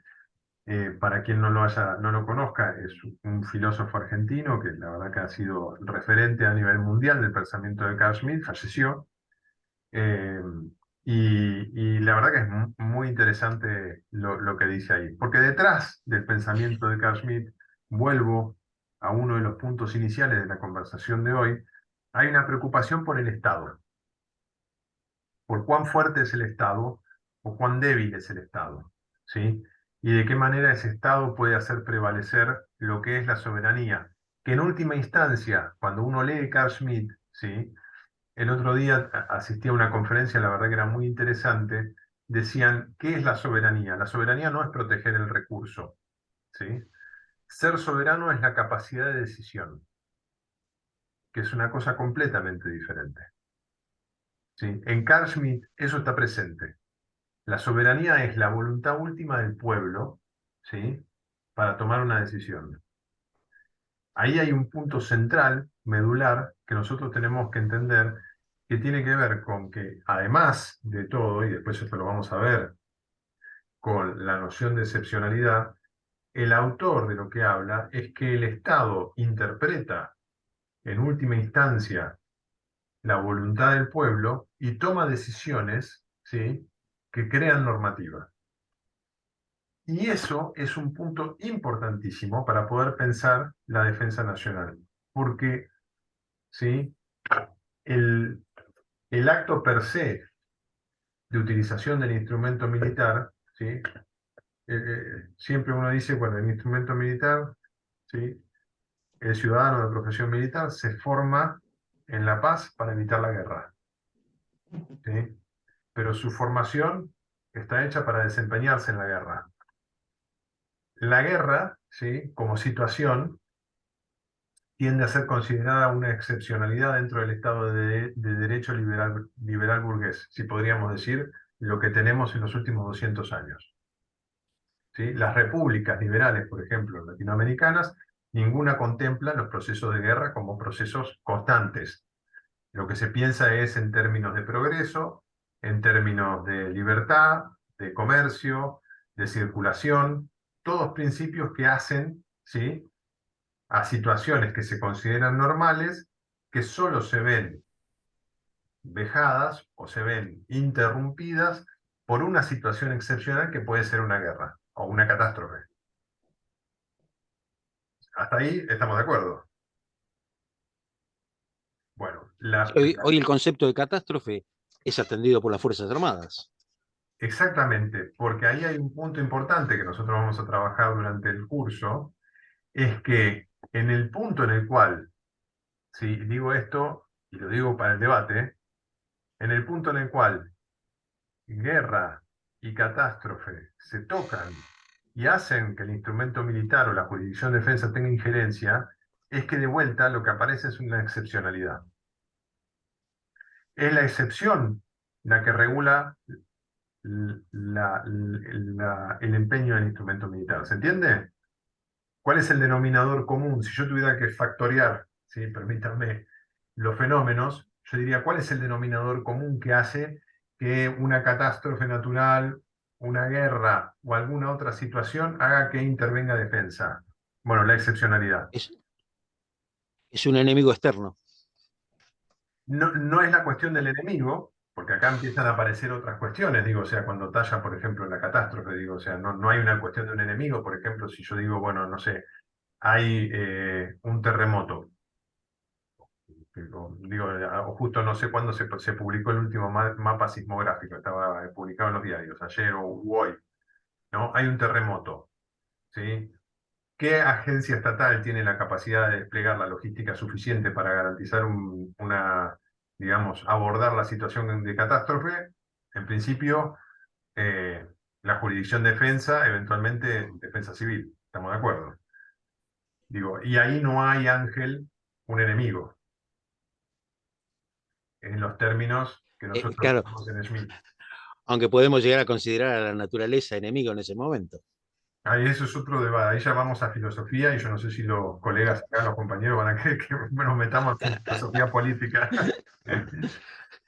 Para quien no lo conozca, es un filósofo argentino que la verdad que ha sido referente a nivel mundial del pensamiento de Carl Schmitt, falleció. Eh, y la verdad que es muy interesante lo que dice ahí, porque detrás del pensamiento de Carl Schmitt, vuelvo a uno de los puntos iniciales de la conversación de hoy, hay una preocupación por el Estado, por cuán fuerte es el Estado o cuán débil es el Estado, ¿sí? Y de qué manera ese Estado puede hacer prevalecer lo que es la soberanía, que en última instancia, cuando uno lee Carl Schmitt, ¿sí? El otro día asistí a una conferencia, la verdad que era muy interesante. Decían, ¿qué es la soberanía? La soberanía no es proteger el recurso, ¿sí? Ser soberano es la capacidad de decisión, que es una cosa completamente diferente, ¿sí? En Carl Schmitt eso está presente. La soberanía es la voluntad última del pueblo, ¿sí? Para tomar una decisión. Ahí hay un punto central, medular, que nosotros tenemos que entender, que tiene que ver con que, además de todo, y después esto lo vamos a ver con la noción de excepcionalidad, el autor de lo que habla es que el Estado interpreta en última instancia la voluntad del pueblo y toma decisiones, ¿sí? Que crean normativa. Y eso es un punto importantísimo para poder pensar la defensa nacional, porque, ¿sí? el, el acto per se de utilización del instrumento militar, ¿sí? Siempre uno dice, bueno, el instrumento militar, ¿sí? El ciudadano de profesión militar se forma en la paz para evitar la guerra, ¿sí? Pero su formación está hecha para desempeñarse en la guerra. La guerra, ¿sí? Como situación, tiende a ser considerada una excepcionalidad dentro del Estado de Derecho liberal burgués, si podríamos decir lo que tenemos en los últimos 200 años. ¿Sí? Las repúblicas liberales, por ejemplo, latinoamericanas, ninguna contempla los procesos de guerra como procesos constantes. Lo que se piensa es en términos de progreso, en términos de libertad, de comercio, de circulación, todos principios que hacen, ¿sí? A situaciones que se consideran normales, que solo se ven vejadas o se ven interrumpidas por una situación excepcional que puede ser una guerra o una catástrofe. Hasta ahí estamos de acuerdo. Bueno, Hoy el concepto de catástrofe es atendido por las Fuerzas Armadas. exactamente, porque ahí hay un punto importante que nosotros vamos a trabajar durante el curso, es que en el punto en el cual, si digo esto, y lo digo para el debate, en el punto en el cual guerra y catástrofe se tocan y hacen que el instrumento militar o la jurisdicción de defensa tenga injerencia, es que de vuelta lo que aparece es una excepcionalidad. Es la excepción la que regula el empeño del instrumento militar. ¿Se entiende? ¿Cuál es el denominador común? Si yo tuviera que factorear, ¿sí? Permítanme, los fenómenos, yo diría, ¿cuál es el denominador común que hace que una catástrofe natural, una guerra o alguna otra situación haga que intervenga defensa? Bueno, la excepcionalidad. Es un enemigo externo. no es la cuestión del enemigo, porque acá empiezan a aparecer otras cuestiones, digo, o sea, cuando talla, por ejemplo, la catástrofe, digo, o sea, no hay una cuestión de un enemigo, por ejemplo, si yo digo, bueno, no sé, hay un terremoto, digo, o justo no sé cuándo se publicó el último mapa sismográfico, estaba publicado en los diarios, ayer o hoy, ¿no? Hay un terremoto, ¿sí? ¿Qué agencia estatal tiene la capacidad de desplegar la logística suficiente para garantizar digamos, abordar la situación de catástrofe? En principio, eh, la jurisdicción defensa, eventualmente defensa civil. ¿Estamos de acuerdo? Digo, y ahí no hay, Ángel, un enemigo, en los términos que nosotros Claro, usamos en Schmitt. aunque podemos llegar a considerar a la naturaleza enemigo en ese momento. Ahí eso es otro debate. Ahí ya vamos a filosofía y yo no sé si los colegas acá, los compañeros, van a querer que nos metamos en filosofía política.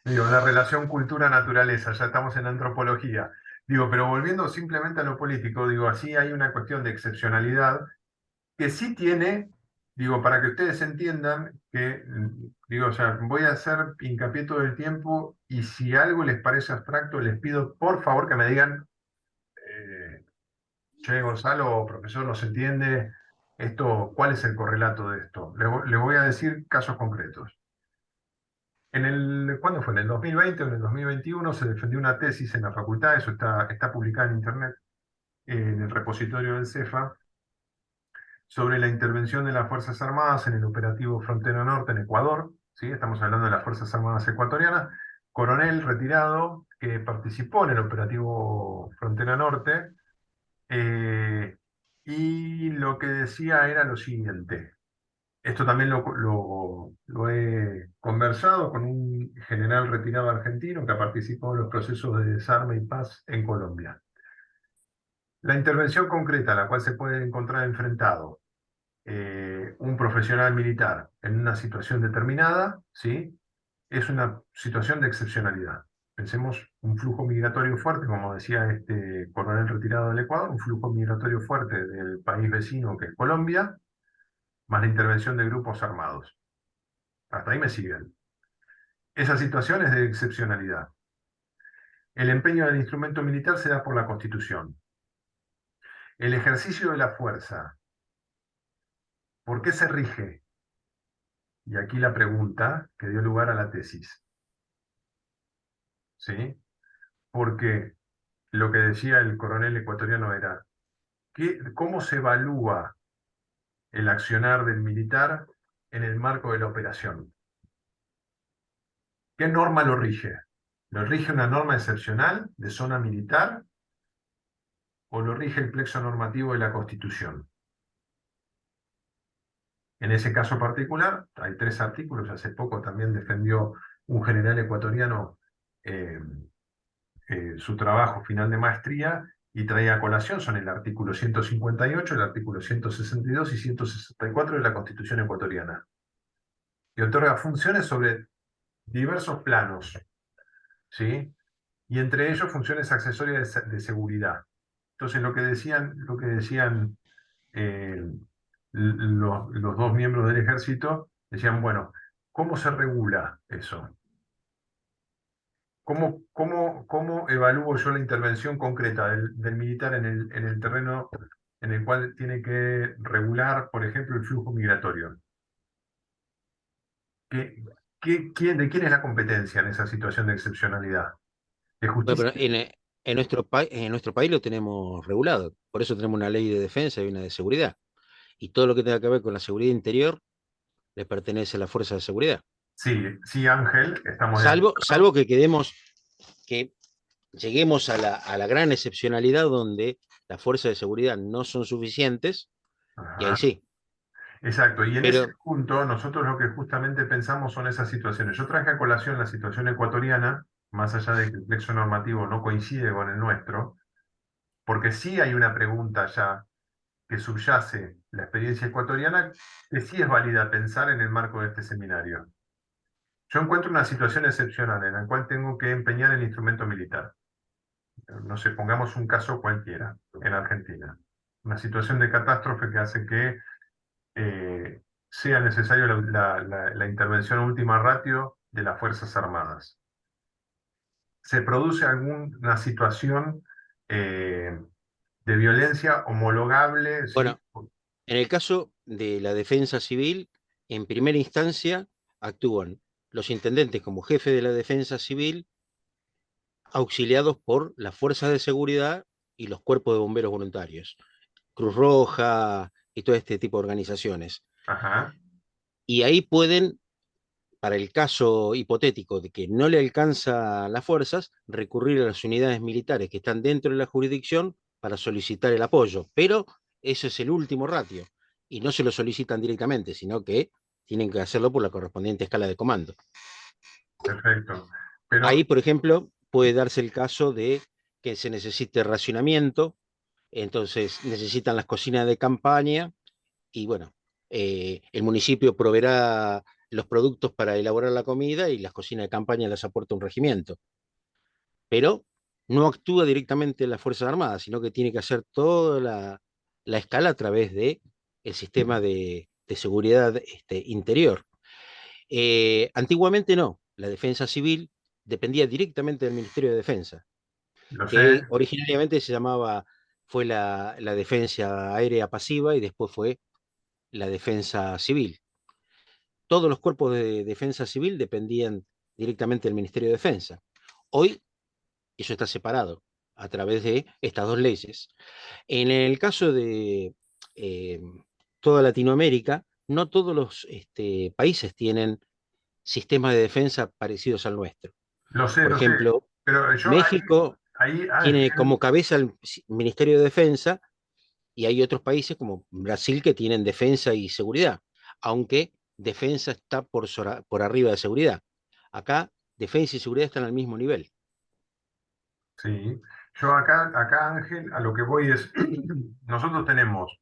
Digo, la relación cultura-naturaleza, ya estamos en antropología. Digo, pero volviendo simplemente a lo político, digo, así hay una cuestión de excepcionalidad que sí tiene, digo, para que ustedes entiendan que, digo, o sea, voy a hacer hincapié todo el tiempo y si algo les parece abstracto, les pido por favor que me digan, eh, che, Gonzalo, profesor, no se entiende esto, ¿cuál es el correlato de esto? Le voy a decir casos concretos. ¿Cuándo fue? En el 2020 o en el 2021 se defendió una tesis en la facultad, eso está publicado en internet, en el repositorio del CEFA, sobre la intervención de las Fuerzas Armadas en el operativo Frontera Norte en Ecuador, ¿sí? Estamos hablando de las Fuerzas Armadas ecuatorianas, coronel retirado que participó en el operativo Frontera Norte, eh, y lo que decía era lo siguiente. Esto también lo he conversado con un general retirado argentino que ha participado en los procesos de desarme y paz en Colombia. La intervención concreta a la cual se puede encontrar enfrentado un profesional militar en una situación determinada, ¿sí? Es una situación de excepcionalidad. Pensemos un flujo migratorio fuerte, como decía este coronel retirado del Ecuador, un flujo migratorio fuerte del país vecino que es Colombia, más la intervención de grupos armados. Hasta ahí me siguen. Esa situación es de excepcionalidad. El empeño del instrumento militar se da por la Constitución. El ejercicio de la fuerza, ¿por qué se rige? Y aquí la pregunta que dio lugar a la tesis. ¿Sí? Porque lo que decía el coronel ecuatoriano era, ¿cómo se evalúa el accionar del militar en el marco de la operación? ¿Qué norma lo rige? ¿Lo rige una norma excepcional de zona militar o lo rige el plexo normativo de la Constitución? En ese caso particular, hay 3 artículos, hace poco también defendió un general ecuatoriano eh, su trabajo final de maestría y traía a colación, son el artículo 158, el artículo 162 y 164 de la Constitución ecuatoriana, y otorga funciones sobre diversos planos, ¿sí? Y entre ellos funciones accesorias de seguridad. Entonces lo que decían eh, los dos miembros del ejército, decían, bueno, ¿cómo se regula eso? ¿Cómo evalúo yo la intervención concreta del militar en el terreno en el cual tiene que regular, por ejemplo, el flujo migratorio? ¿De quién es la competencia en esa situación de excepcionalidad? ¿De Bueno, justicia? pero en nuestro país lo tenemos regulado. Por eso tenemos una ley de defensa y una de seguridad. Y todo lo que tenga que ver con la seguridad interior le pertenece a la fuerza de seguridad. Sí, sí, Ángel, estamos de Salvo, acuerdo. salvo que lleguemos a la gran excepcionalidad donde las fuerzas de seguridad no son suficientes, y ahí Ajá. sí. Exacto, y en ese Pero, punto nosotros lo que justamente pensamos son esas situaciones. Yo traje a colación la situación ecuatoriana, más allá de que el plexo normativo no coincide con el nuestro, porque sí hay una pregunta ya que subyace la experiencia ecuatoriana que sí es válida pensar en el marco de este seminario. Yo encuentro una situación excepcional en la cual tengo que empeñar el instrumento militar. No sé, pongamos un caso cualquiera en Argentina. Una situación de catástrofe que hace que sea necesario la intervención última ratio de las Fuerzas Armadas. ¿Se produce alguna situación de violencia homologable? ¿Sí? Bueno, en el caso de la defensa civil, en primera instancia actúan los intendentes como jefe de la defensa civil, auxiliados por las fuerzas de seguridad y los cuerpos de bomberos voluntarios, Cruz Roja y todo este tipo de organizaciones. Ajá, Y ahí pueden, para el caso hipotético de que no le alcanza las fuerzas, recurrir a las unidades militares que están dentro de la jurisdicción para solicitar el apoyo. Pero ese es el último ratio y no se lo solicitan directamente, sino que tienen que hacerlo por la correspondiente escala de comando. perfecto. Ahí, Pero, por ejemplo, puede darse el caso de que se necesite racionamiento, entonces necesitan las cocinas de campaña y bueno, el municipio proveerá los productos para elaborar la comida y las cocinas de campaña las aporta un regimiento, pero no actúa directamente las Fuerzas Armadas, sino que tiene que hacer toda la escala a través de el sistema de seguridad interior. Antiguamente no, la defensa civil dependía directamente del Ministerio de Defensa, lo sé, que originariamente se llamaba, fue la defensa aérea pasiva y después fue la defensa civil. Todos los cuerpos de defensa civil dependían directamente del Ministerio de Defensa. Hoy eso está separado a través de estas dos leyes. En el caso de eh, toda Latinoamérica, no todos los países tienen sistemas de defensa parecidos al nuestro. Por lo sé. ejemplo, Pero yo México ahí, tiene Ángel, como cabeza el Ministerio de Defensa y hay otros países como Brasil que tienen defensa y seguridad, aunque defensa está por arriba de seguridad. Acá, defensa y seguridad están al mismo nivel. sí. Yo acá, Ángel, a lo que voy es, nosotros tenemos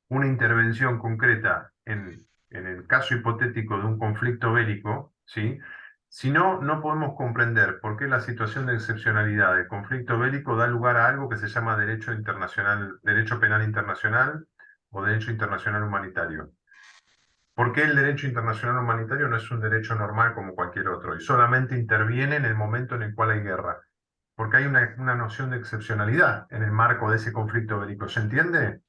una intervención concreta en el caso hipotético de un conflicto bélico, ¿sí? Si no, no podemos comprender por qué la situación de excepcionalidad del conflicto bélico da lugar a algo que se llama derecho internacional, derecho penal internacional o derecho internacional humanitario. ¿Por qué el derecho internacional humanitario no es un derecho normal como cualquier otro y solamente interviene en el momento en el cual hay guerra? Porque hay una noción de excepcionalidad en el marco de ese conflicto bélico. ¿Se entiende?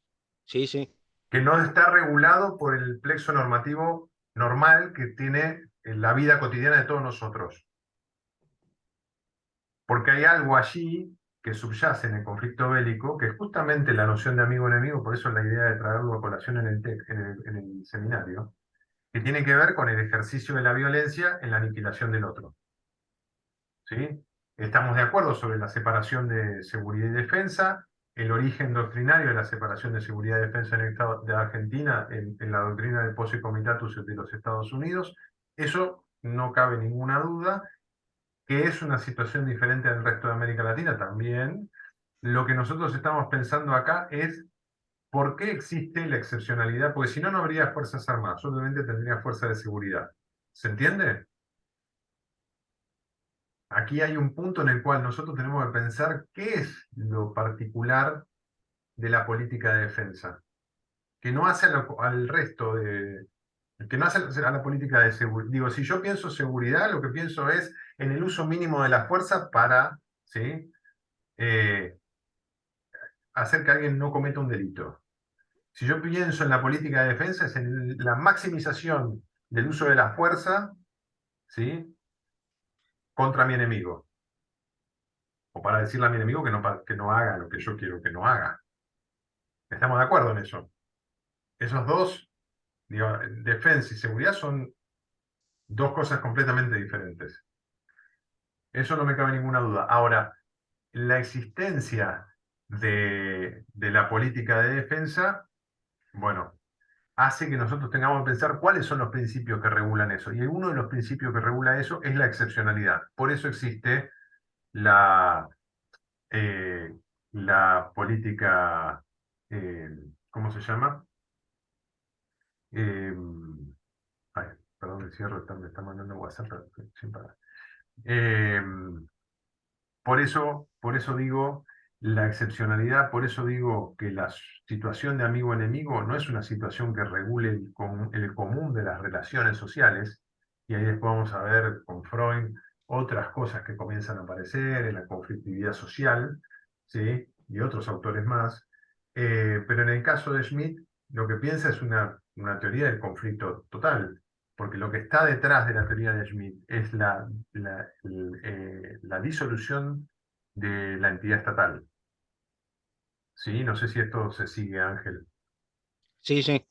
Sí, sí, Que no está regulado por el plexo normativo normal que tiene la vida cotidiana de todos nosotros. Porque hay algo allí que subyace en el conflicto bélico, que es justamente la noción de amigo-enemigo, por eso la idea de traerlo a colación en el seminario, que tiene que ver con el ejercicio de la violencia en la aniquilación del otro. ¿Sí? Estamos de acuerdo sobre la separación de seguridad y defensa, el origen doctrinario de la separación de seguridad y defensa en el Estado de Argentina, en la doctrina del Posse Comitatus de los Estados Unidos. Eso no cabe ninguna duda, que es una situación diferente al resto de América Latina también. Lo que nosotros estamos pensando acá es por qué existe la excepcionalidad, porque si no, no habría Fuerzas Armadas, solamente tendría fuerza de seguridad. ¿Se entiende? Aquí hay un punto en el cual nosotros tenemos que pensar qué es lo particular de la política de defensa, que no hace al resto de, que no hace a la política de seguridad. Digo, si yo pienso seguridad, lo que pienso es en el uso mínimo de la fuerza para, ¿sí? Eh, hacer que alguien no cometa un delito. Si yo pienso en la política de defensa, es en la maximización del uso de la fuerza, ¿sí? Contra mi enemigo. O para decirle a mi enemigo que no haga lo que yo quiero que no haga. ¿Estamos de acuerdo en eso? Esos dos, digo, defensa y seguridad son dos cosas completamente diferentes. Eso no me cabe ninguna duda. Ahora, la existencia de la política de defensa, bueno, hace que nosotros tengamos que pensar cuáles son los principios que regulan eso. Y uno de los principios que regula eso es la excepcionalidad. Por eso existe la, eh, la política, eh, ¿cómo se llama? Eh, ay, perdón, el cierre me está mandando WhatsApp sin parar. Eh, por eso digo la excepcionalidad, por eso digo que la situación de amigo-enemigo no es una situación que regule el común de las relaciones sociales, y ahí después vamos a ver con Freud otras cosas que comienzan a aparecer en la conflictividad social, ¿sí? Y otros autores más. Pero en el caso de Schmitt, lo que piensa es una teoría del conflicto total, porque lo que está detrás de la teoría de Schmitt es la disolución de la entidad estatal. ¿Sí? No sé si esto se sigue, Ángel. Sí, sí.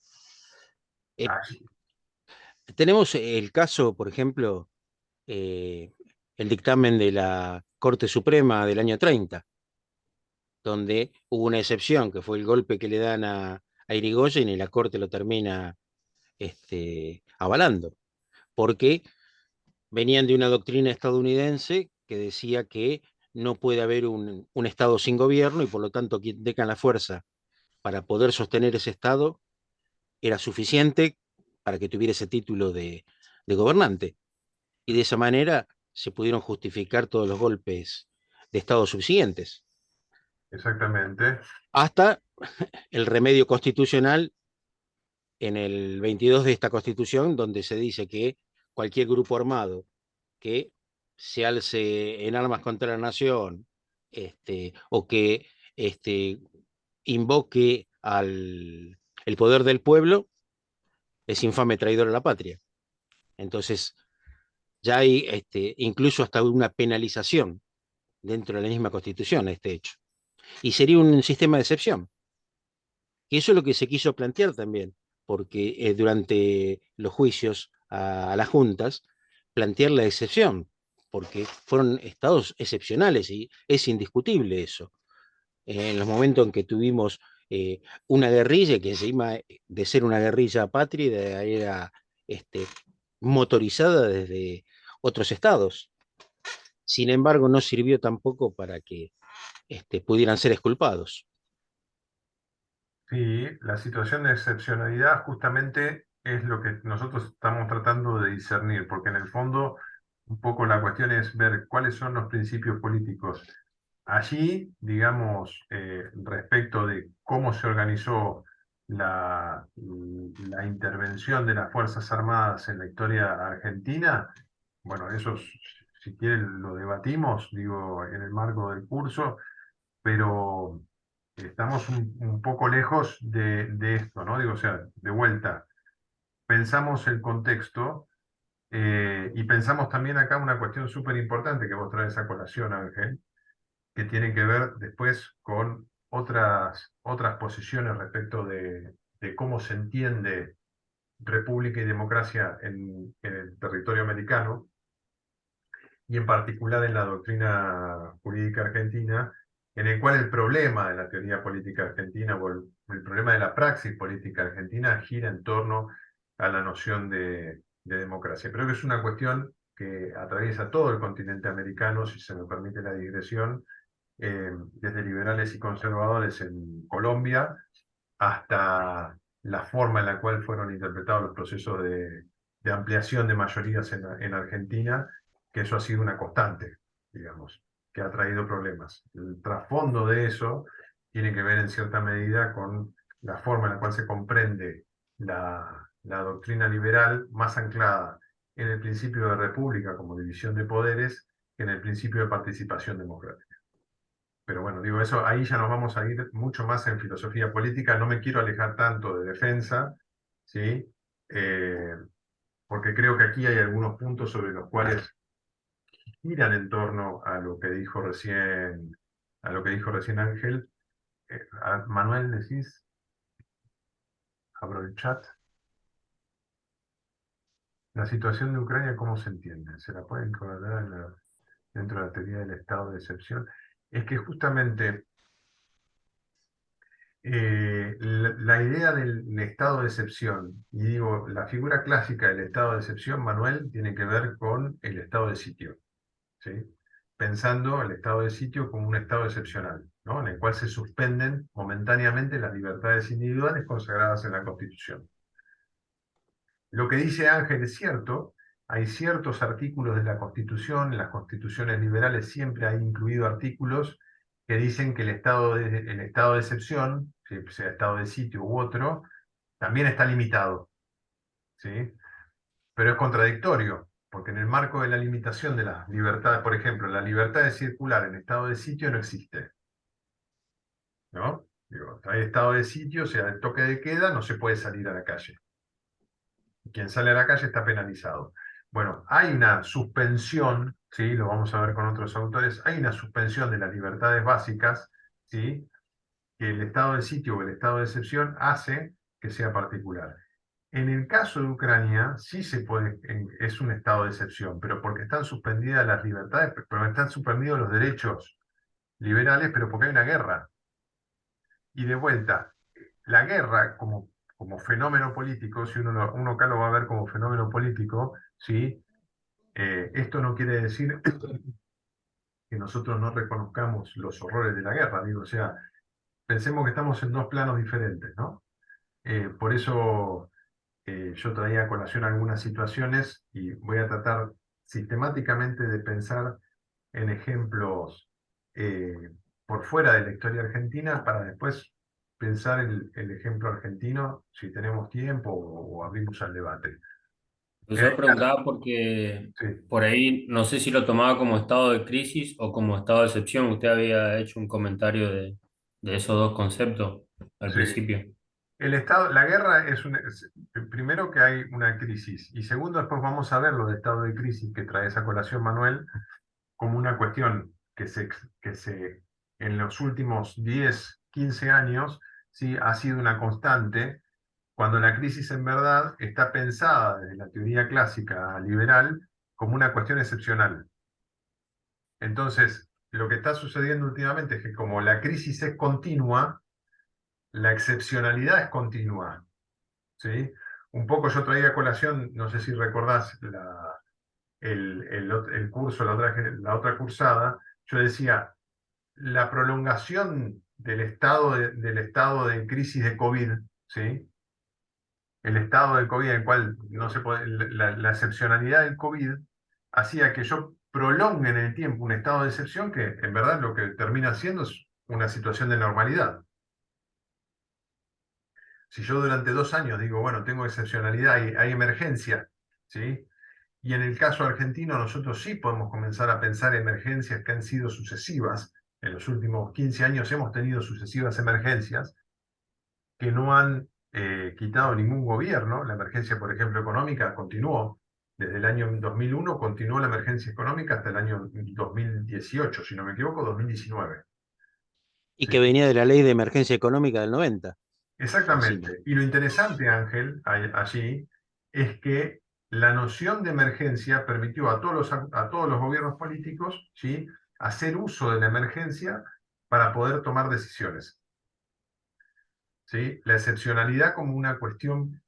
Eh, Ah, tenemos el caso, por ejemplo, eh, el dictamen de la Corte Suprema del año 30, donde hubo una excepción, que fue el golpe que le dan a Irigoyen y la Corte lo termina avalando, porque venían de una doctrina estadounidense que decía que no puede haber un Estado sin gobierno y por lo tanto quien tenga la fuerza para poder sostener ese Estado era suficiente para que tuviera ese título de gobernante. Y de esa manera se pudieron justificar todos los golpes de Estado subsiguientes, exactamente. hasta el remedio constitucional en el 22 de esta Constitución, donde se dice que cualquier grupo armado que se alce en armas contra la nación, o que invoque al el poder del pueblo, es infame traidor a la patria. Entonces, ya hay incluso hasta una penalización dentro de la misma Constitución a este hecho. Y sería un sistema de excepción. Y eso es lo que se quiso plantear también, porque durante los juicios a las juntas, plantear la excepción, porque fueron estados excepcionales y es indiscutible eso. En los momentos en que tuvimos una guerrilla, que encima de ser una guerrilla apátrida era motorizada desde otros estados. Sin embargo, no sirvió tampoco para que pudieran ser exculpados. Sí, la situación de excepcionalidad justamente es lo que nosotros estamos tratando de discernir, porque en el fondo un poco la cuestión es ver cuáles son los principios políticos. Allí, digamos, respecto de cómo se organizó la intervención de las Fuerzas Armadas en la historia argentina, bueno, eso si quieren lo debatimos, digo, en el marco del curso, pero estamos un poco lejos de esto, ¿no? Digo, o sea, de vuelta, pensamos el contexto y pensamos también acá una cuestión súper importante que vos traes a colación, Ángel, que tiene que ver después con otras posiciones respecto de cómo se entiende república y democracia en el territorio americano y en particular en la doctrina jurídica argentina, en el cual el problema de la teoría política argentina o el problema de la praxis política argentina gira en torno a la noción de democracia. Creo que es una cuestión que atraviesa todo el continente americano, si se me permite la digresión, desde liberales y conservadores en Colombia hasta la forma en la cual fueron interpretados los procesos de ampliación de mayorías en Argentina, que eso ha sido una constante, digamos, que ha traído problemas. El trasfondo de eso tiene que ver en cierta medida con la forma en la cual se comprende la doctrina liberal más anclada en el principio de república como división de poderes que en el principio de participación democrática. Pero bueno, digo eso, ahí ya nos vamos a ir mucho más en filosofía política. No me quiero alejar tanto de defensa, ¿sí? Eh, porque creo que aquí hay algunos puntos sobre los cuales giran en torno a lo que dijo recién Ángel. Manuel, decís, abro el chat. La situación de Ucrania, ¿cómo se entiende? ¿Se la puede encuadrar dentro de la teoría del estado de excepción? Es que justamente la idea del estado de excepción, y digo, la figura clásica del estado de excepción, Manuel, tiene que ver con el estado de sitio, ¿sí? Pensando el estado de sitio como un estado excepcional, ¿no? En el cual se suspenden momentáneamente las libertades individuales consagradas en la Constitución. Lo que dice Ángel es cierto, hay ciertos artículos de la Constitución, en las constituciones liberales siempre hay incluido artículos que dicen que el estado de excepción, sea estado de sitio u otro, también está limitado, ¿sí? Pero es contradictorio, porque en el marco de la limitación de las libertades, por ejemplo, la libertad de circular en estado de sitio no existe, ¿no? Digo, hay estado de sitio, o sea, el toque de queda, no se puede salir a la calle. Quien sale a la calle está penalizado. Bueno, hay una suspensión, ¿sí? Lo vamos a ver con otros autores, hay una suspensión de las libertades básicas, ¿sí? Que el estado de sitio o el estado de excepción hace que sea particular. En el caso de Ucrania, sí se puede, es un estado de excepción, pero porque están suspendidas las libertades, pero están suspendidos los derechos liberales, pero porque hay una guerra. Y de vuelta, la guerra como fenómeno político, si uno acá lo va a ver como fenómeno político, ¿sí? Esto no quiere decir que nosotros no reconozcamos los horrores de la guerra, digo, o sea, pensemos que estamos en dos planos diferentes, ¿no? Por eso yo traía a colación algunas situaciones y voy a tratar sistemáticamente de pensar en ejemplos por fuera de la historia argentina para después pensar el ejemplo argentino si tenemos tiempo o abrimos al debate. En Yo el caso, preguntaba porque sí, por ahí no sé si lo tomaba como estado de crisis o como estado de excepción. Usted había hecho un comentario de esos dos conceptos al sí. principio. El estado, la guerra primero que hay una crisis y segundo después vamos a ver lo de estado de crisis que trae esa colación Manuel como una cuestión que en los últimos 10 15 años, ¿sí? Ha sido una constante, cuando la crisis en verdad está pensada desde la teoría clásica liberal como una cuestión excepcional. Entonces, lo que está sucediendo últimamente es que como la crisis es continua, la excepcionalidad es continua, ¿sí? Un poco yo traía a colación, no sé si recordás el curso, la otra cursada, yo decía, la prolongación del estado de crisis de COVID, ¿sí? El estado del COVID en el cual no se puede, la excepcionalidad del COVID hacía que yo prolongue en el tiempo un estado de excepción que en verdad lo que termina siendo es una situación de normalidad. Si yo durante 2 años digo, bueno, tengo excepcionalidad y hay emergencia, ¿sí? Y en el caso argentino nosotros sí podemos comenzar a pensar emergencias que han sido sucesivas. En los últimos 15 años hemos tenido sucesivas emergencias que no han quitado ningún gobierno. La emergencia, por ejemplo, económica continuó. Desde el año 2001 continuó la emergencia económica hasta el año 2018, si no me equivoco, 2019. Y ¿Sí? que venía de la ley de emergencia económica del 90 encima. Exactamente. Y lo interesante, Ángel, allí, es que la noción de emergencia permitió a todos los gobiernos políticos, ¿sí? Hacer uso de la emergencia para poder tomar decisiones. ¿Sí? La excepcionalidad como una cuestión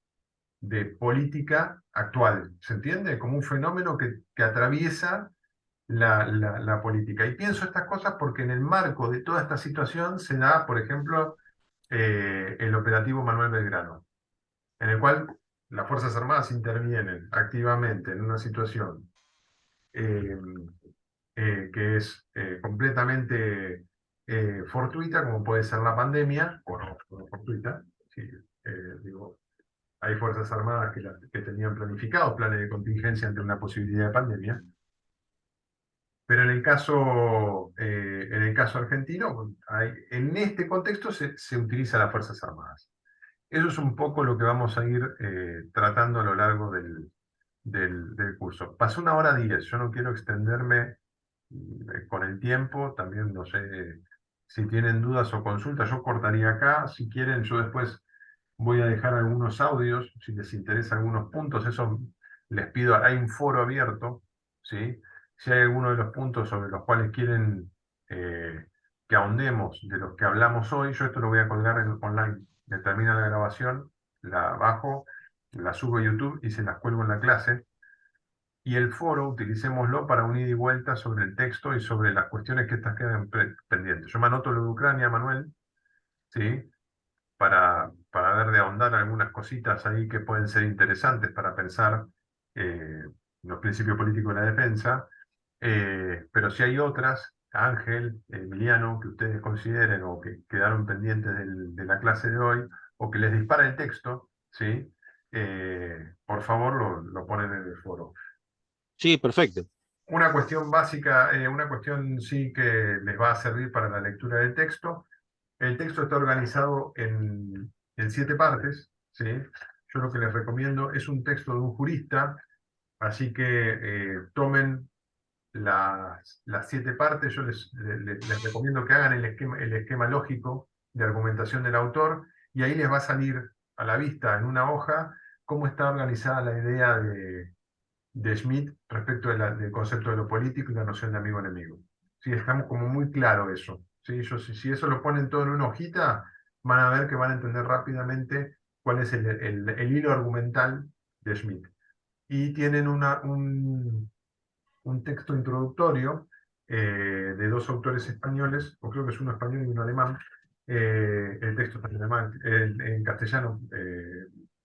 de política actual, ¿se entiende? Como un fenómeno que atraviesa la política. Y pienso estas cosas porque en el marco de toda esta situación se da, por ejemplo, el operativo Manuel Belgrano, en el cual las Fuerzas Armadas intervienen activamente en una situación eh, que es completamente fortuita, como puede ser la pandemia, o no fortuita, sí, digo, hay Fuerzas Armadas que tenían planificados planes de contingencia ante una posibilidad de pandemia, pero en el caso argentino, en este contexto se utiliza las Fuerzas Armadas. Eso es un poco lo que vamos a ir tratando a lo largo del curso. Pasó 1 hora 10, yo no quiero extenderme con el tiempo, también no sé si tienen dudas o consultas, yo cortaría acá, si quieren yo después voy a dejar algunos audios, si les interesa algunos puntos, eso les pido, hay un foro abierto, ¿sí? Si hay alguno de los puntos sobre los cuales quieren que ahondemos de los que hablamos hoy, yo esto lo voy a colgar online. Me termina la grabación, la bajo, la subo a YouTube y se las cuelgo en la clase. Y el foro, utilicémoslo para un ida y vuelta sobre el texto y sobre las cuestiones que estas quedan pendientes. Yo me anoto lo de Ucrania, Manuel, ¿sí? Para ver de ahondar algunas cositas ahí que pueden ser interesantes para pensar eh, los principios políticos de la defensa. Pero si hay otras, Ángel, Emiliano, que ustedes consideren o que quedaron pendientes de la clase de hoy, o que les dispara el texto, ¿sí? Por favor lo ponen en el foro. Sí, perfecto. Una cuestión básica, una cuestión sí que les va a servir para la lectura del texto. El texto está organizado en 7 partes, ¿sí? Yo lo que les recomiendo es un texto de un jurista, así que tomen las 7 partes. Yo les recomiendo que hagan el esquema lógico de argumentación del autor y ahí les va a salir a la vista en una hoja cómo está organizada la idea de Schmitt respecto del concepto de lo político y la noción de amigo-enemigo. Sí, estamos como muy claro eso. ¿Sí? Si eso lo ponen todo en una hojita, van a ver que van a entender rápidamente cuál es el hilo argumental de Schmitt. Y tienen un texto introductorio de 2 autores españoles, o creo que es uno español y uno alemán. El texto está en alemán, en castellano,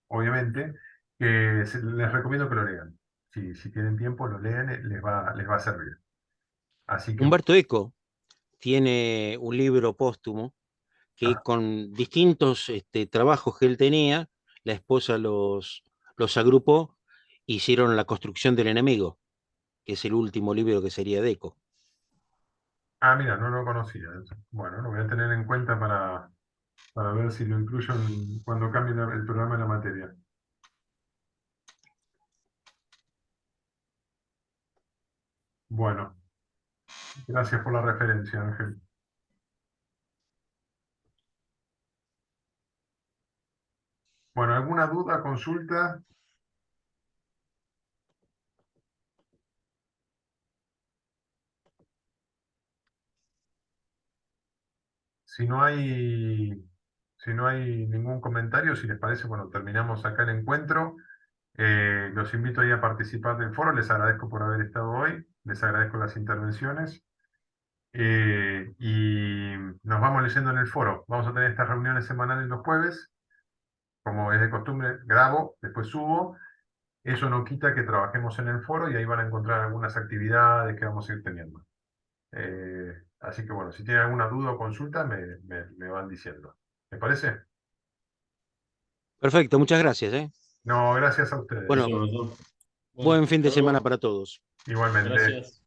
obviamente, que les recomiendo que lo lean. Si tienen tiempo, lo leen, les va a servir. Así que, Humberto Eco tiene un libro póstumo que ah, con distintos trabajos que él tenía, la esposa los agrupó, hicieron La construcción del enemigo, que es el último libro que sería de Eco. mira, no lo conocía. Bueno, lo voy a tener en cuenta para ver si lo incluyo cuando cambie el programa de la materia. Bueno, gracias por la referencia, Ángel. Bueno, ¿alguna duda, consulta? Si no hay, si no hay ningún comentario, si les parece, bueno, terminamos acá el encuentro. Los invito ahí a participar del foro. Les agradezco por haber estado hoy. Les agradezco las intervenciones. Y nos vamos leyendo en el foro. Vamos a tener estas reuniones semanales los jueves. Como es de costumbre, grabo, después subo. Eso no quita que trabajemos en el foro y ahí van a encontrar algunas actividades que vamos a ir teniendo. Así que bueno, si tienen alguna duda o consulta, me van diciendo. ¿Me parece? Perfecto, muchas gracias, ¿eh? No, gracias a ustedes. Bueno, Buenísimo, profesor. Bueno, buen fin de hasta semana luego. para todos. Igualmente. Gracias.